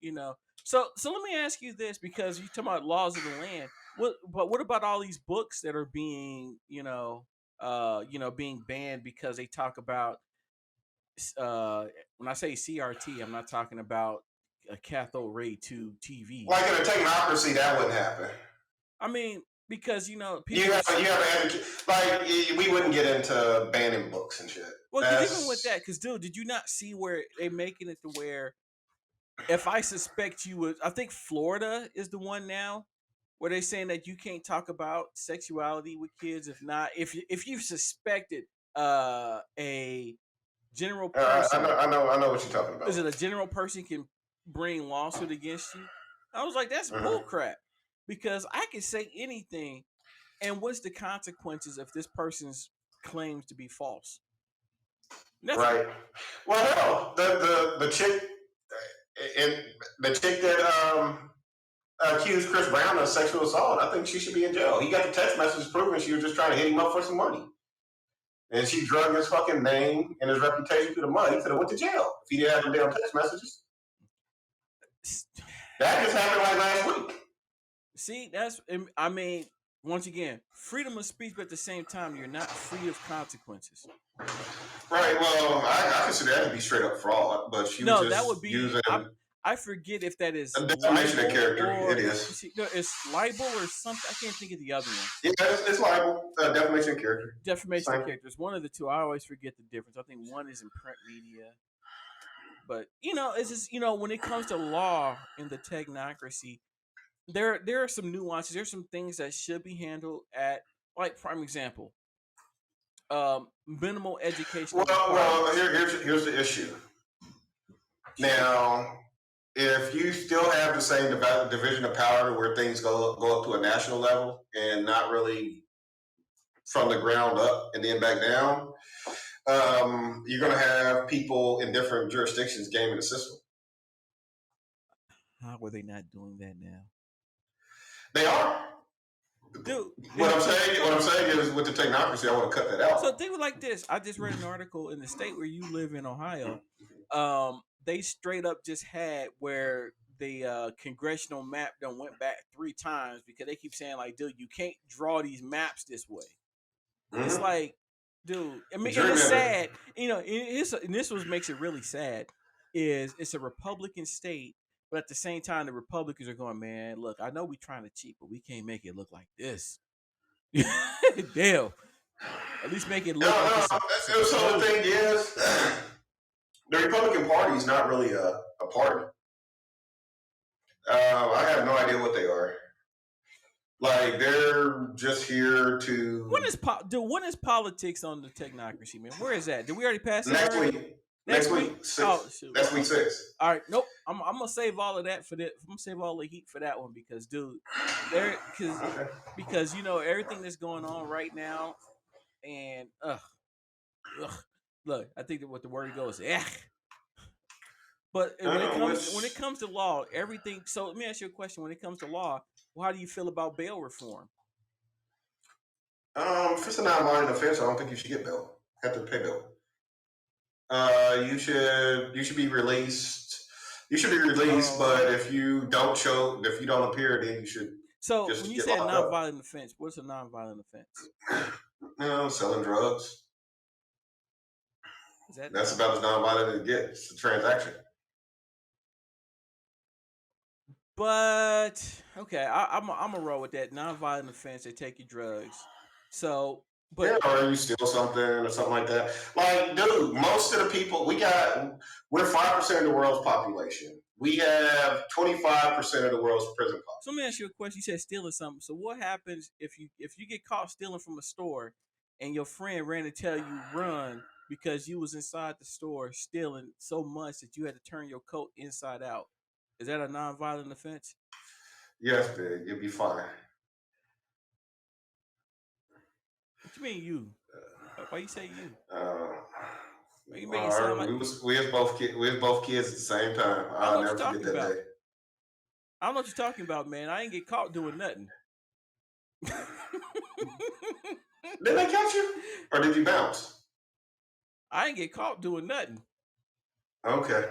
So let me ask you this, because you talking about laws of the land. What about all these books that are being being banned because they talk about when I say CRT, I'm not talking about a cathode ray tube Like TVs. in a technocracy, that wouldn't happen. I mean, because You people have are you have advocate like we wouldn't get into banning books and shit. well, because even with That's that, because dude, did you not see where they making it to where if I suspect you was, I think Florida is the one now where they're saying that you can't talk about sexuality with kids if you suspected a general person. I know what you're talking Is about. it a general person can bring lawsuit against you? I was like, that's bull Mm-hmm. crap, because I can say anything, and what's the consequences if this person's claims to be false? Nothing. Right. Well, hell, the chick and the chick that accused Chris Brown of sexual assault, I think she should be in jail. He got the text message proving she was just trying to hit him up for some money. And she drug his fucking name and his reputation through the mud. He could have went to jail if he didn't have them damn text messages. That just happened like last week. See, I mean, once again, freedom of speech, but at the same time, you're not free of consequences. Right. Well, I consider that to be straight up fraud, but she was No, that just would be. using I forget if that is a defamation of libel character. or It is. see, no, it's libel or something. I can't think of the other one. Yeah, it's libel. Defamation of character. Defamation of Same. characters. One of the two. I always forget the difference. I think one is in print media, but it's just when it comes to law in the technocracy, there are some nuances. There's some things that should be handled at, like, prime example, minimal educational Well, requirements. here's the issue. Now, if you still have the same division of power where things go up to a national level and not really from the ground up and then back down, you're going to have people in different jurisdictions gaming the system. How are they not doing that now? They are. Dude, What I'm saying is with the technocracy, I want to cut that out. so think of it like this. I just read an article in the state where you live in Ohio. They straight up just had where the congressional map done went back 3 times because they keep saying, like, dude, you can't draw these maps this way. It's Mm-hmm. like, dude, I mean, and it's sad. And this was makes it really sad. Is it's a Republican state, But at the same time, the Republicans are going, man, look, I know we're trying to cheat, but we can't make it look like this. Damn. At least make it No, look like no. it's a So the proposal. thing is, the Republican Party is not really a party. I have no idea what they are. Like they're just here When to when is politics on the technocracy, man? Where is that? Did we already pass that next already? week. Next week? Oh shoot. Next week 6. All right, nope. I'm gonna save all of that for that. I'm gonna save all the heat for that one because, dude, there Okay. because you know everything that's going on right now, and ugh. Look, I think that what the word goes, But when it comes to law, everything. So let me ask you a question. When it comes to law, well, how do you feel about bail reform? If it's a non-violent offense, I don't think you should get bail. Have to pay bail. You should be released. You should be released, but if you don't appear, then you should. So when you say a non-violent offense, what's a non-violent offense? Selling drugs. That's about as non-violent as it gets. It's a transaction. But okay, I'm gonna roll with that non-violent offense. They take your drugs. So, but or you steal something or something like that. Like, dude, most of the people we're 5% of the world's population. We have 25% of the world's prison population. So let me ask you a question. You said stealing something. So what happens if you get caught stealing from a store, and your friend ran to tell you run because you was inside the store stealing so much that you had to turn your coat inside out? Is that a non-violent offense? Yes, big. You'll be fine. What you mean you? Why you say you? You make it sound like we was both kids at the same time. I'll never forget that day. I don't know what you're talking about, man. I ain't get caught doing nothing. Did they catch you, or did you bounce? I ain't get caught doing nothing. Okay.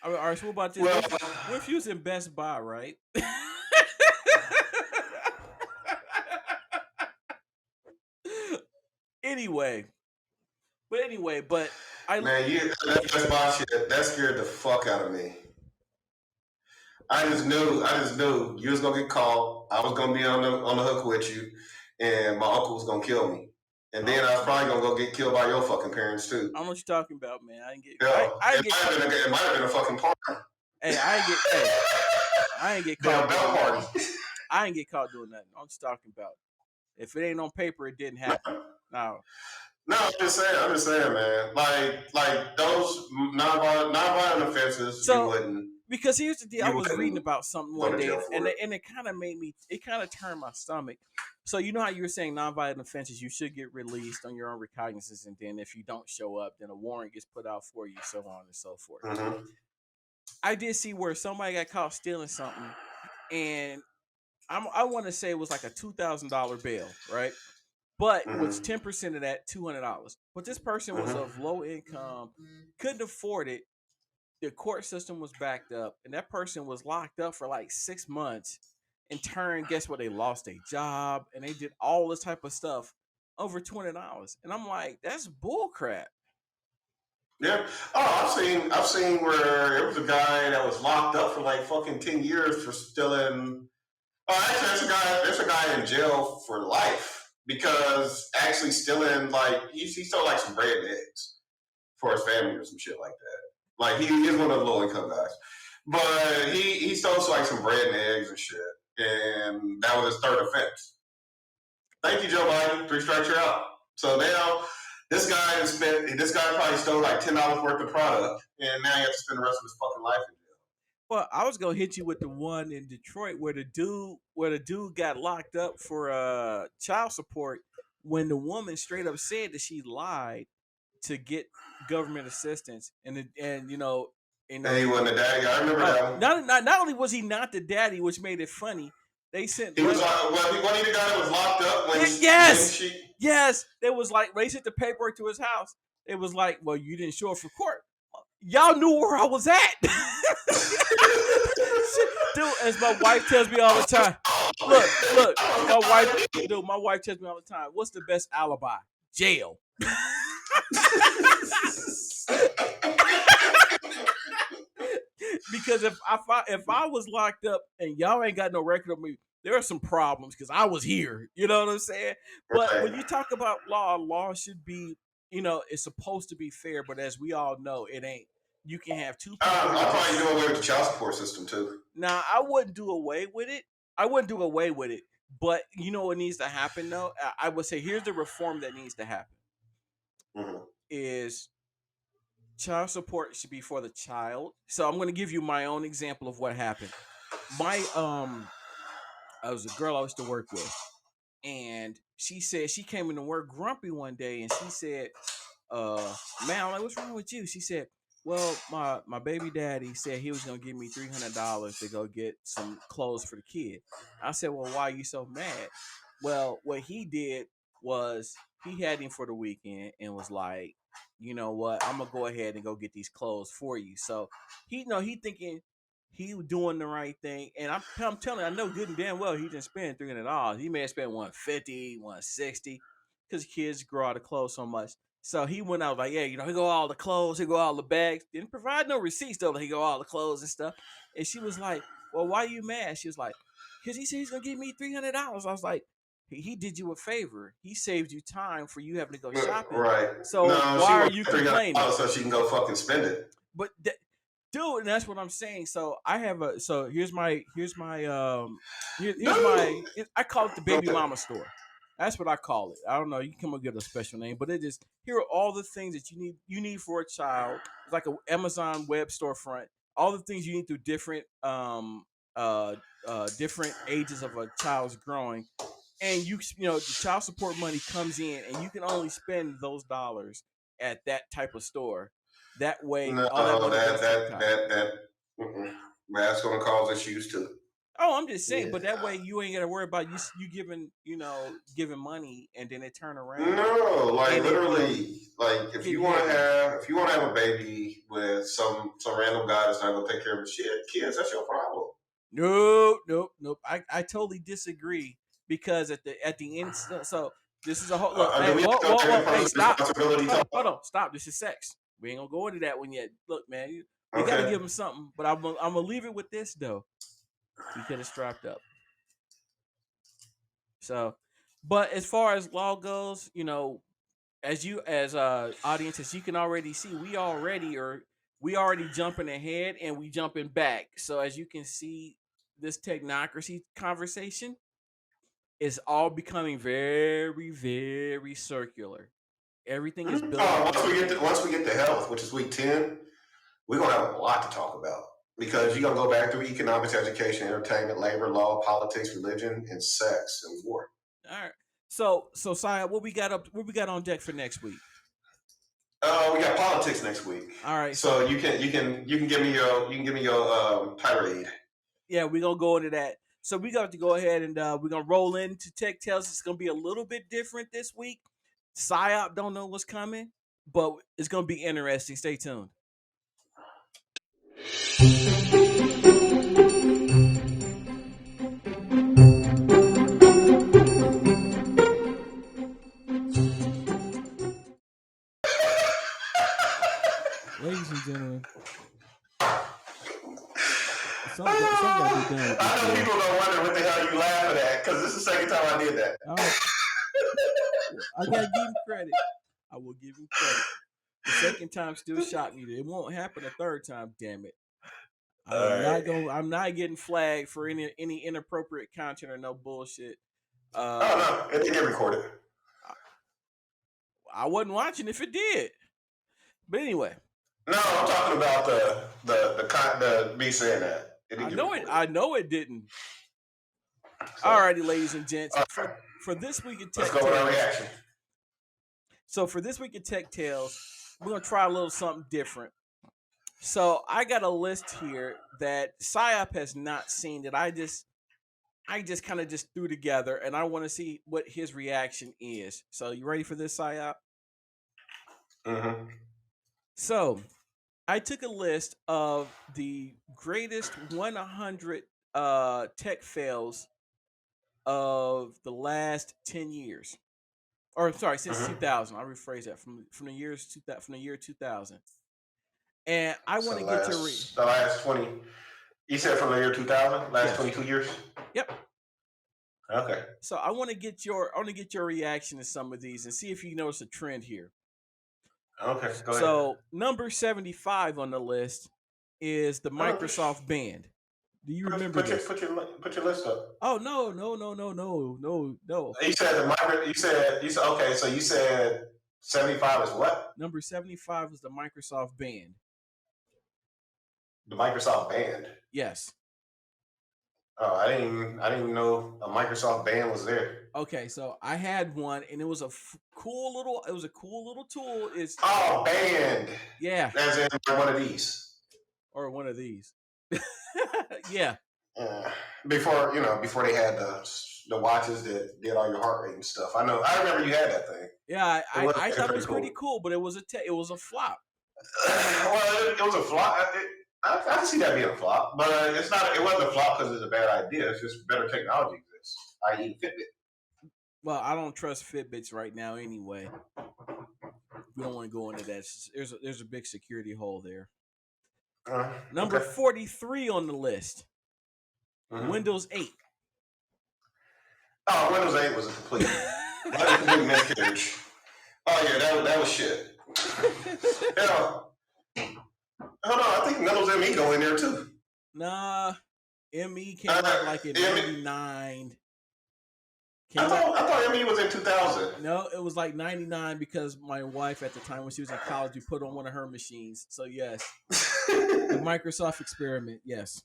All right, so what about this? Well, what if you was in Best Buy, right? Anyway, but that Best Buy shit, that scared the fuck out of me. I just knew you was gonna get caught. I was gonna be on the hook with you, and my uncle was gonna kill me. And then I was probably gonna go get killed by your fucking parents too. I don't know what you're talking about, man. I didn't get. It might have been a fucking party. Hey, I ain't get caught. Party. I ain't get caught doing nothing. I'm just talking about. If it ain't on paper, it didn't happen. No, I'm just saying, man. Like those non-violent offenses, so, you wouldn't. Because here's the deal. I was reading about something one day, and it kind of made me. It kind of turned my stomach. So you know how you were saying non-violent offenses, you should get released on your own recognizance, and then if you don't show up, then a warrant gets put out for you, so on and so forth. Mm-hmm. I did see where somebody got caught stealing something, and I want to say it was like a $2,000 bail, right? But was 10% of that $200. But this person was of low income, couldn't afford it. The court system was backed up, and that person was locked up for like 6 months. In turn, guess what? They lost their job, and they did all this type of stuff over $20. And I'm like, that's bullcrap. Yeah. Oh, I've seen where it was a guy that was locked up for like fucking 10 years for stealing. Oh, actually, there's a guy in jail for life because actually stealing, like, he stole like some bread and eggs for his family or some shit like that. Like, he is one of the low income guys. But he stole like some bread and eggs and shit. And that was his third offense. Thank you, Joe Biden. 3 strikes, you're out. So now this guy probably stole like $10 worth of product, and now you have to spend the rest of his fucking life in jail. Well, I was gonna hit you with the one in Detroit where the dude got locked up for child support when the woman straight up said that she lied to get government assistance, and you know. And he wasn't the daddy. I remember that one. Not only was he not the daddy, which made it funny, they sent. He was wasn't he the guy that was locked up when yes. They was like they sent the paperwork to his house. It was like, well, you didn't show up for court. Y'all knew where I was at. Dude, as my wife tells me all the time. Look, my wife tells me all the time. What's the best alibi? Jail. Because if I was locked up and y'all ain't got no record of me, there are some problems because I was here. You know what I'm saying? But Right. when you talk about law should be, it's supposed to be fair. But as we all know, it ain't. You can have two people who I'll probably just. do away with the child support system too. Now, I wouldn't do away with it. I wouldn't do away with it. But you know what needs to happen though? I would say here's the reform that needs to happen: Mm-hmm. is child support should be for the child. So I'm going to give you my own example of what happened. My I was a girl I used to work with, and she said she came into work grumpy one day, and she said, man, I'm like, what's wrong with you? She said, well, my baby daddy said he was gonna give me $300 to go get some clothes for the kid. I said, well, why are you so mad? Well, what he did was he had him for the weekend and was like, you know what, I'm gonna go ahead and go get these clothes for you. So he thinking he was doing the right thing, and I'm telling you, I know good and damn well he didn't spend $300. He may have spent 150, 160, because kids grow out of clothes so much. So he went out like, yeah, he go all the clothes, he go all the bags. Didn't provide no receipts though. He go all the clothes and stuff. And she was like, well, why are you mad? She was like, because he said he's gonna give me $300. I was like, he did you a favor. He saved you time for you having to go shopping. Right. So No, she why are wants you complaining? $300 so she can go fucking spend it. But dude, and that's what I'm saying. So I have a so here's my I call it the baby Dude. mama store. That's what I call it. I don't know. You can come up with a special name, but it is here are all the things that you need for a child. It's like an Amazon web storefront. All the things you need through uh different ages of a child's growing, and the child support money comes in, and you can only spend those dollars at that type of store. That way, No, all that money that goes to the that child. that that. That's going to cause issues too. Oh, I'm just saying, Yeah. but that way you ain't got to worry about you giving money, and then they turn around No, like and then literally, like getting heavy. if you want to have a baby with some random guy that's not going to take care of the shit, kids, that's your problem. Nope, nope, nope. I totally disagree because at the end, so this is a whole look. Do Hey, we have whoa, to go whoa, back whoa, to hey, personal stop. responsibility Hold on, talk? hold on, stop. This is sex. We ain't gonna go into that one yet. Look, man, we got to Okay. give him something, but I'm gonna leave it with this though. He could have strapped up. So, but as far as law goes, as audiences, you can already see we already jumping ahead and we jumping back. So as you can see, this technocracy conversation is all becoming very, very circular. Everything is building on each other. Once we get to health, which is week 10, we're gonna have a lot to talk about because you're gonna go back through economics, education, entertainment, labor, law, politics, religion, and sex and war. All right. So Saya, what we got on deck for next week? We got politics next week, All right. so So you can give me your tirade. yeah, we're gonna go into that. So we got to go ahead and we're gonna roll into Tech Tales. It's gonna be a little bit different this week. PsyOp don't know what's coming, but it's gonna be interesting. Stay tuned. Ladies and gentlemen, some gotta be done with this I know boy. people don't wonder what the hell you laughing at because this is the second time I did that. All right, well, I gotta give him credit. I will give him credit. The second time still shocked me. It won't happen a third time. Damn it! I All am not right. going. I'm not getting flagged for any inappropriate content or no bullshit. Oh no, it didn't get recorded. I, I wasn't watching if it did. But anyway, No, I'm talking about the me saying that it I didn't get know it. recorded. I know it didn't. So Alrighty, ladies and gents, for this week in let's Tech go with our Tales. reaction. So for this week in Tech Tales, we're gonna try a little something different. So I got a list here that Psyop has not seen that I just kind of just threw together, and I want to see what his reaction is. So you ready for this, Psyop? Mm-hmm. So I took a list of the greatest 100 tech fails of the last 10 years. Or sorry, since Mm-hmm. 2000. I'll rephrase that from the year 2000. And I want So to get your the last 20. You said from the year 2000, last yes. 22 years. Yep. Okay. So I want to get your reaction to some of these and see if you notice a trend here. Okay. Go ahead. So number 75 on the list is the Microsoft Band. Do you remember this? Put your list up. Oh no. You said okay. So you said 75 is what? Number 75 is the Microsoft Band. The Microsoft Band. Yes. Oh, I didn't even know a Microsoft Band was there. Okay, so I had one, and it was a cool little tool. It's band. Yeah. As in one of these. Or one of these. Yeah. Before they had the watches that did all your heart rate and stuff. I remember you had that thing. Yeah, I thought it was pretty cool, but it was a flop. Well, it was a flop. I can see that being a flop, but it's not. It wasn't a flop because it's a bad idea. It's just better technology exists, i.e., Fitbit. Well, I don't trust Fitbits right now anyway. We don't want to go into that. There's a big security hole there. Number 43 on the list. Windows 8. Oh, Windows 8 was a complete miscarriage. Oh yeah, that was shit. Hell, hold on, I think Windows ME go in there too. Nah, ME came out like in 99. I thought ME was in 2000. No, it was like 99 because my wife at the time when she was in college, we put on one of her machines. So yes, the Microsoft experiment, yes.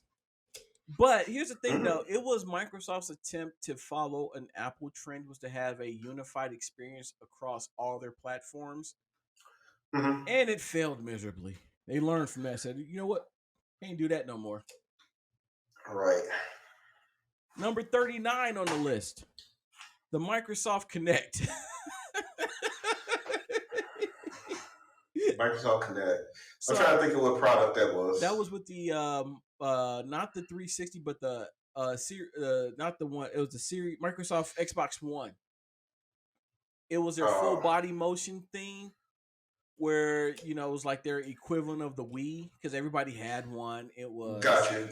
But here's the thing, though. It was Microsoft's attempt to follow an Apple trend was to have a unified experience across all their platforms. And it failed miserably. They learned from that. Said, you know what? Can't do that no more. All right. Number 39 on the list. The Microsoft Kinect. Microsoft Kinect. I'm trying to think of what product that was. That was with the not the 360, but the not the one. It was the series Microsoft Xbox One. It was their full body motion thing, where it was like their equivalent of the Wii because everybody had one. It was got you.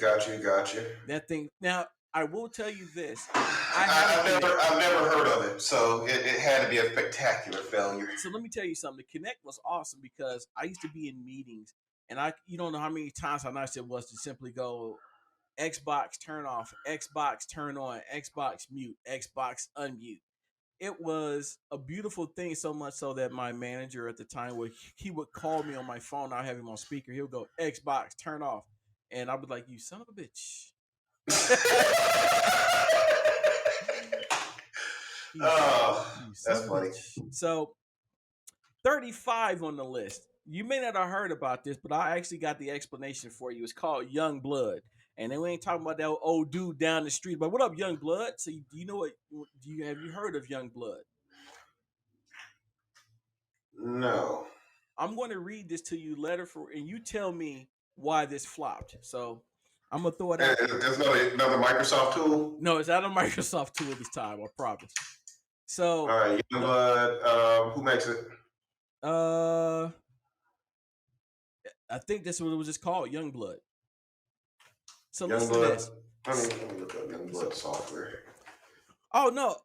That thing. Now I will tell you this: I've never heard of it, so it had to be a spectacular failure. So let me tell you something. The Kinect was awesome because I used to be in meetings, and you don't know how many times how nice it was to simply go Xbox turn off, Xbox turn on, Xbox mute, Xbox unmute. It was a beautiful thing, so much so that my manager at the time would call me on my phone. I have him on speaker. He'll go Xbox turn off, and I would like, you son of a bitch. That's funny. So 35 on the list. You may not have heard about this, but I actually got the explanation for you. It's called Young Blood. And then we ain't talking about that old dude down the street. But what up, Young Blood? So do you know what? Have you heard of Young Blood? No. I'm going to read this to you and you tell me why this flopped. So I'm gonna throw it out. There's another Microsoft tool. No, it's not a Microsoft tool this time. I promise. So all right, Young Blood. Who makes it? I think that's what it was just called, Young Blood. So listen to this. Let me look up Young Blood software. Oh no!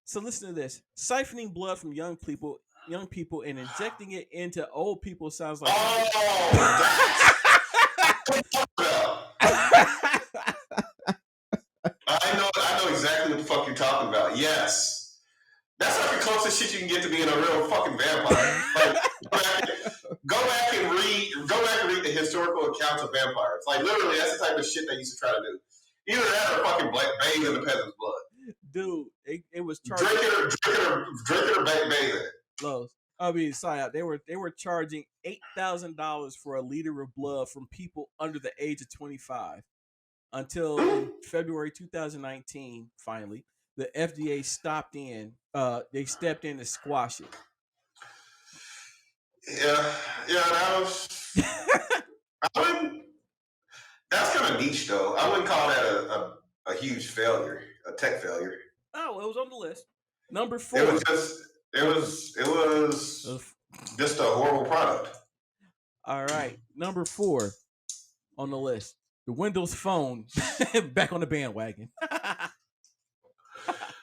So listen to this: siphoning blood from young people, and injecting it into old people sounds like. Oh, I know exactly what the fuck you're talking about. Yes, that's like the closest shit you can get to being a real fucking vampire. Like, go back and read the historical accounts of vampires. Like literally, that's the type of shit they used to try to do. Either that or fucking bathe in the peasant's blood. Dude, it was charging. Drink it or bathe it. Lowe's. I mean, sorry, they were charging $8,000 for a liter of blood from people under the age of 25 until in February 2019. Finally, the FDA stepped in to squash it. Yeah, that was. That's kind of niche, though. I wouldn't call that a huge failure, a tech failure. Oh, well, it was on the list. Number 4. It was just a horrible product. All right, number 4 on the list, the Windows Phone, back on the bandwagon.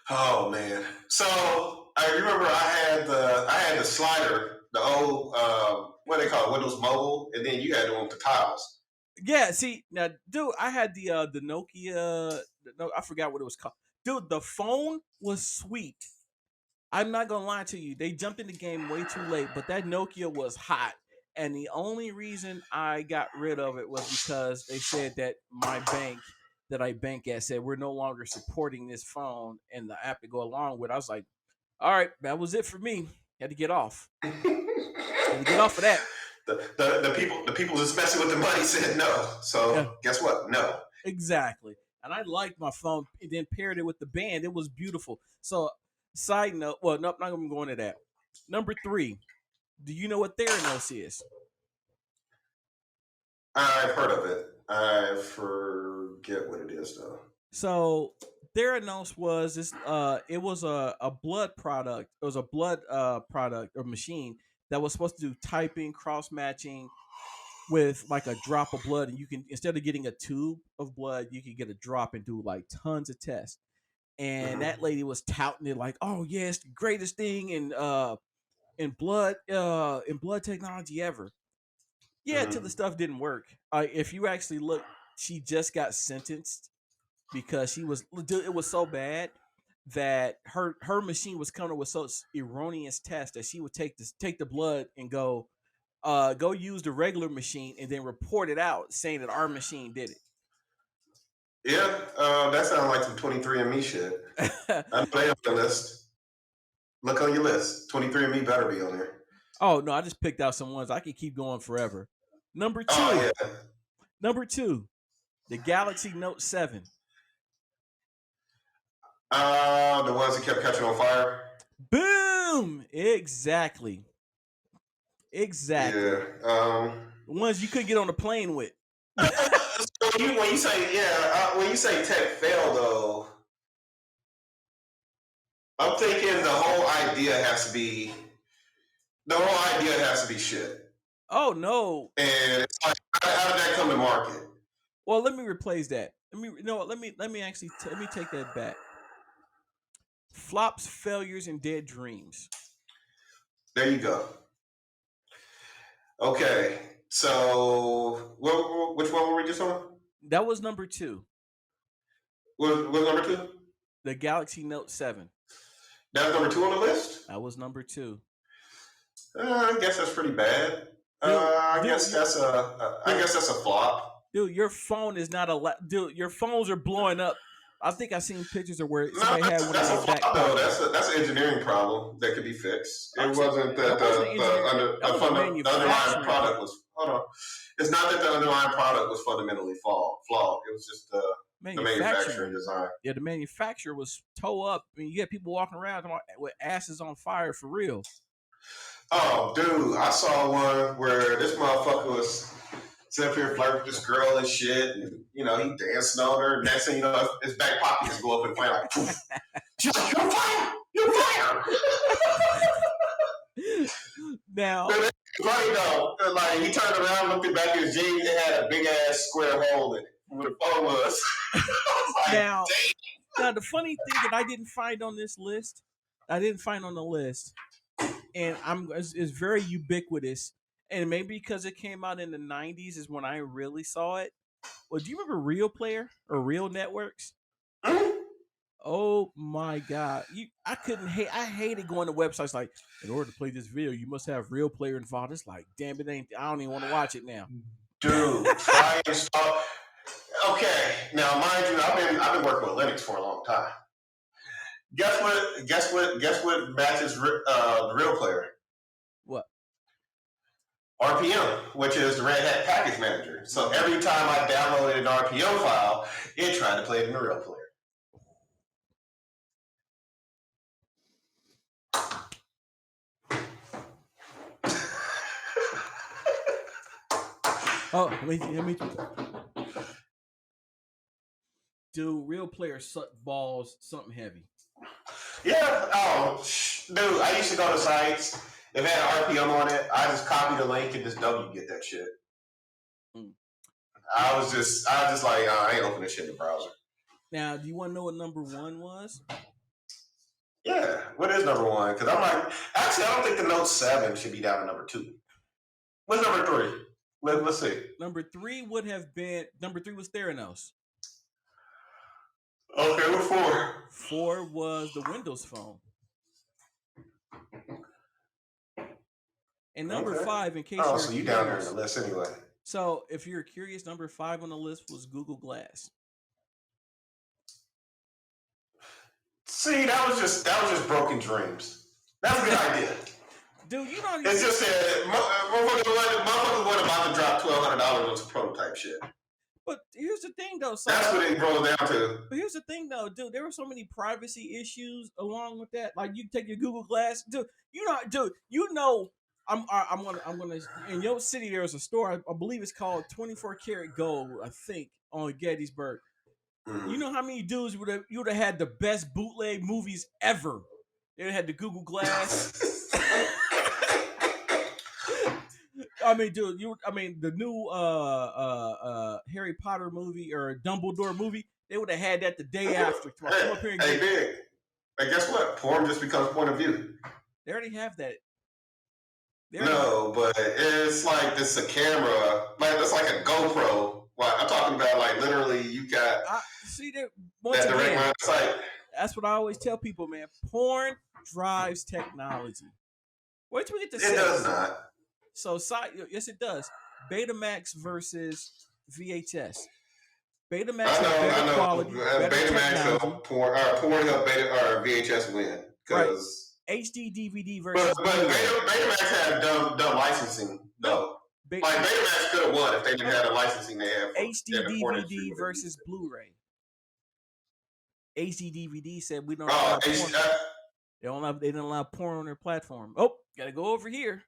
Oh man. So I remember I had the slider, the old what do they call it, Windows Mobile, and then you had the one with the tiles. Yeah, see now, dude, I had the Nokia. No, I forgot what it was called. Dude, the phone was sweet. I'm not gonna lie to you. They jumped in the game way too late, but that Nokia was hot. And the only reason I got rid of it was because they said that my bank that I bank at said we're no longer supporting this phone and the app to go along with. I was like, all right, that was it for me. Had to get off. Had to get off of that. The people that's messing with the money said no. Yeah, So guess what? No. exactly. And I liked my phone. And then paired it with the band. It was beautiful. So, side note. Well, nope, not gonna go into that. Number 3. Do you know what Theranos is? I've heard of it. I forget what it is though. So Theranos was this. It was a blood product. It was a blood product or machine that was supposed to do typing, cross matching with like a drop of blood, and you can, instead of getting a tube of blood, you can get a drop and do like tons of tests. And Mm-hmm. that lady was touting it like, "Oh yeah, it's the greatest thing in blood technology ever." Yeah, till the Mm-hmm. stuff didn't work. If you actually look, she just got sentenced because she was, it was so bad that her machine was coming up with such erroneous tests that she would take the blood and go use the regular machine and then report it out saying that our machine did Yeah, that sounds like some 23andMe shit. it. I know they on the list. Look on your list. 23andMe better be on there. Oh no, I just picked out some ones I could keep going forever. Number Oh two, yeah. number two, the Galaxy Note 7. The ones that kept catching on fire. Boom! Exactly. Exactly. Yeah. The ones you couldn't get on the plane with. So when you say tech fail though, I'm thinking the whole idea has to be shit. Oh no. And it's like, how did that come to market? Well, let me replace that. Let me take that back. Flops, failures, and dead dreams. There you go. Okay. So, which one were we just on? That was number 2. What number two? The Galaxy Note 7. That's number two on the list. That was number 2. I guess that's pretty bad. Dude, I dude, guess that's a flop. dude, your phone is not a dude. Your phones are blowing up. I think I seen pictures of where No, somebody had one in that's a their back flop though. pocket. That's an engineering problem that could be fixed. It I'm saying wasn't that that wasn't engineering. That was a the underlying manufacturing product problem. was. Hold on. It's not that the underlying product was fundamentally flawed. It was just the manufacturing Manufacturing. design. Yeah, the manufacturer was toe up. I mean, you get people walking around with asses on fire for real. Oh, dude, I saw one where this motherfucker was sitting up here flirting with this girl and shit, and he dancing on her. Next thing you know, his back pocket just go up and flame like, poof. She's like, "You're fire! You're fire!" Now, But it's funny though, like he turned around, looked at back at his jeans, it had a big ass square hole in it. Where the phone was. I was like, now, damn. now, the funny thing that I didn't find on this list, I didn't find on the list, and is very ubiquitous, and maybe because it came out in the '90s is when I really saw it. Well, do you remember Real Player or Real Networks? Oh my god, I couldn't hate. I hated going to websites like, in order to play this video, you must have Real Player involved. It's like, damn, it ain't. I don't even want to watch it now. Dude, try and stop. Okay, now mind you, I've been working with Linux for a long time. Guess what matches the Real Player? What? RPM, which is the Red Hat Package Manager. So every time I downloaded an RPM file, it tried to play it in the Real Player. Oh, let me. Dude, Real Player suck balls, something heavy. Yeah. Oh, dude, I used to go to sites if it had RPM on it, I just copy the link and just W get that shit. Mm. I was just like, I ain't opening this shit in the browser. Now, do you want to know what number 1 was? Yeah, what is number 1? Because I'm like, actually, I don't think the Note 7 should be down to number 2. What's number 3? Let's see. Number 3 would have been, number 3 was Theranos. Okay, what 4? 4 was the Windows Phone. And number 5, in case you're so you down there in the list anyway. So if you're curious, number 5 on the list was Google Glass. See, that was just broken dreams. That's a good idea. Dude, you don't. It's just that motherfuckers wasn't about to drop $1,200 on some prototype shit. But here's the thing, though. So that's what it boiled down to. But here's the thing, though, dude. There were so many privacy issues along with that. Like, you take your Google Glass, dude. I'm gonna. In your city, there's a store. I believe it's called 24 Karat Gold. I think on Gettysburg. Mm-hmm. You know how many dudes you would have had the best bootleg movies ever? They had the Google Glass. I mean, dude, the new Harry Potter movie or Dumbledore movie, they would have had that the day after. Hey, big. Hey, guess what? Porn just becomes point of view. They already have that. But it's like this a camera, like it's like a GoPro. Well, I'm talking about like literally you got that direct line of sight. That's what I always tell people, man. Porn drives technology. Wait till we get to it does not. So, yes, it does. Betamax versus VHS. Betamax better quality, better Betamax or Pornhub or VHS win because HD DVD versus. But Betamax had dumb licensing though. Like Betamax could have won if they didn't have the licensing they have. HD DVD versus Blu-ray. HD DVD said we don't. They didn't allow porn on their platform. Oh, gotta go over here.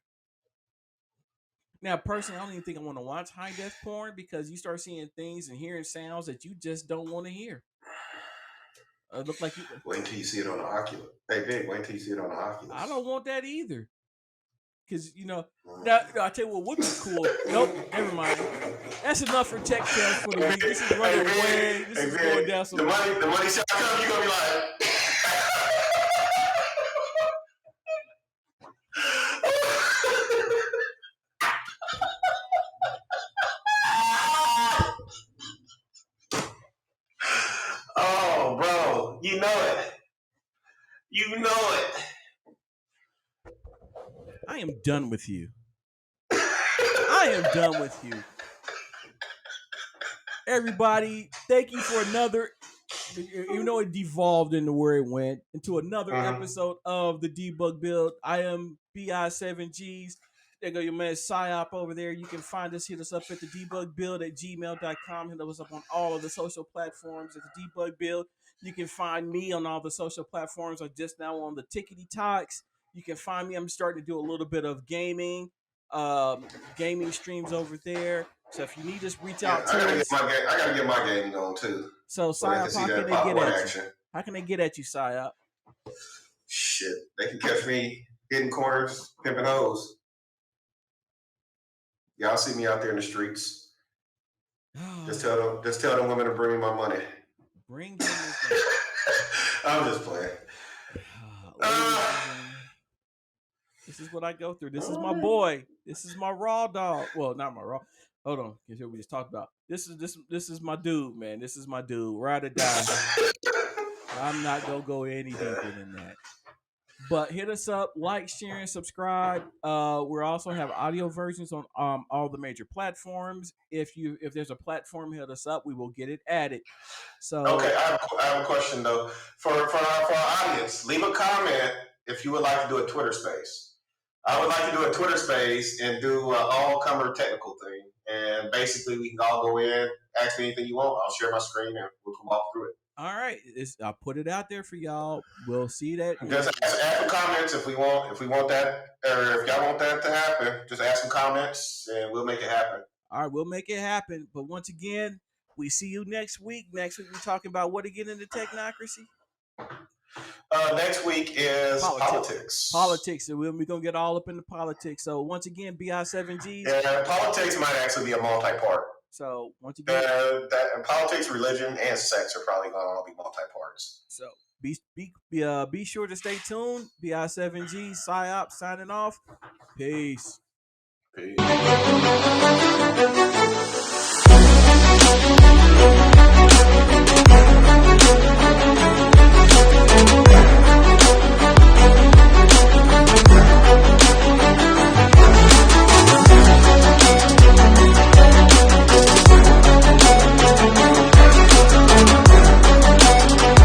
Now, personally, I don't even think I want to watch high def porn because you start seeing things and hearing sounds that you just don't want to hear. Look like you. Wait until you see it on the Oculus. Hey, Big, wait until you see it on the Oculus. I don't want that either. Because, now, I'll tell you what would be cool. Nope, never mind. That's enough for tech tales for the week. This is running away. This is going down some. The money shot come, you're going to be like. Oh, bro, you know it. You know it. I am done with you. I am done with you. Everybody, thank you for another, even though it devolved into where it went, into another episode of the Debug Build. I am BI7Gs. There go your man Psyop over there. You can find us, hit us up at the debugbuild@gmail.com. Hit us up on all of the social platforms at the Debug Build. You can find me on all the social platforms. I'm just now on the Tickety Talks. You can find me. I'm starting to do a little bit of gaming streams over there. So if you need us, reach out to us. I gotta get my gaming on too. So Psyop, how can they get at you? How can they get at you, Psyop? Shit, they can catch me hitting corners, pimping hoes. Y'all see me out there in the streets. Just tell them women to bring me my money. Bring them. I'm just playing. This is what I go through. This is my boy. This is my raw dog. Well, not my raw. Hold on, because here we just talked about. This is my dude, man. This is my dude. Ride or die. I'm not gonna go any deeper than that. But hit us up, like, share, and subscribe. We also have audio versions on all the major platforms. If there's a platform, hit us up. We will get it added. So okay, I have a question though for our audience. Leave a comment if you would like to do a Twitter space. I would like to do a Twitter space and do an all-comer technical thing. And basically, we can all go in, ask me anything you want. I'll share my screen and we can walk through it. All right, I'll put it out there for y'all. We'll see that. Just ask some comments if we want that, or if y'all want that to happen. Just ask some comments and we'll make it happen. All right, we'll make it happen. But once again, we see you next week. Next week, we're talking about what again in the technocracy? Next week is politics. Politics. So we're gonna get all up into politics. So once again, BI7Gs. Yeah, politics might actually be a multi-part. So once again, politics, religion, and sex are probably going to all be multi-parts. So be sure to stay tuned. BI7G PsyOps signing off. Peace. Peace.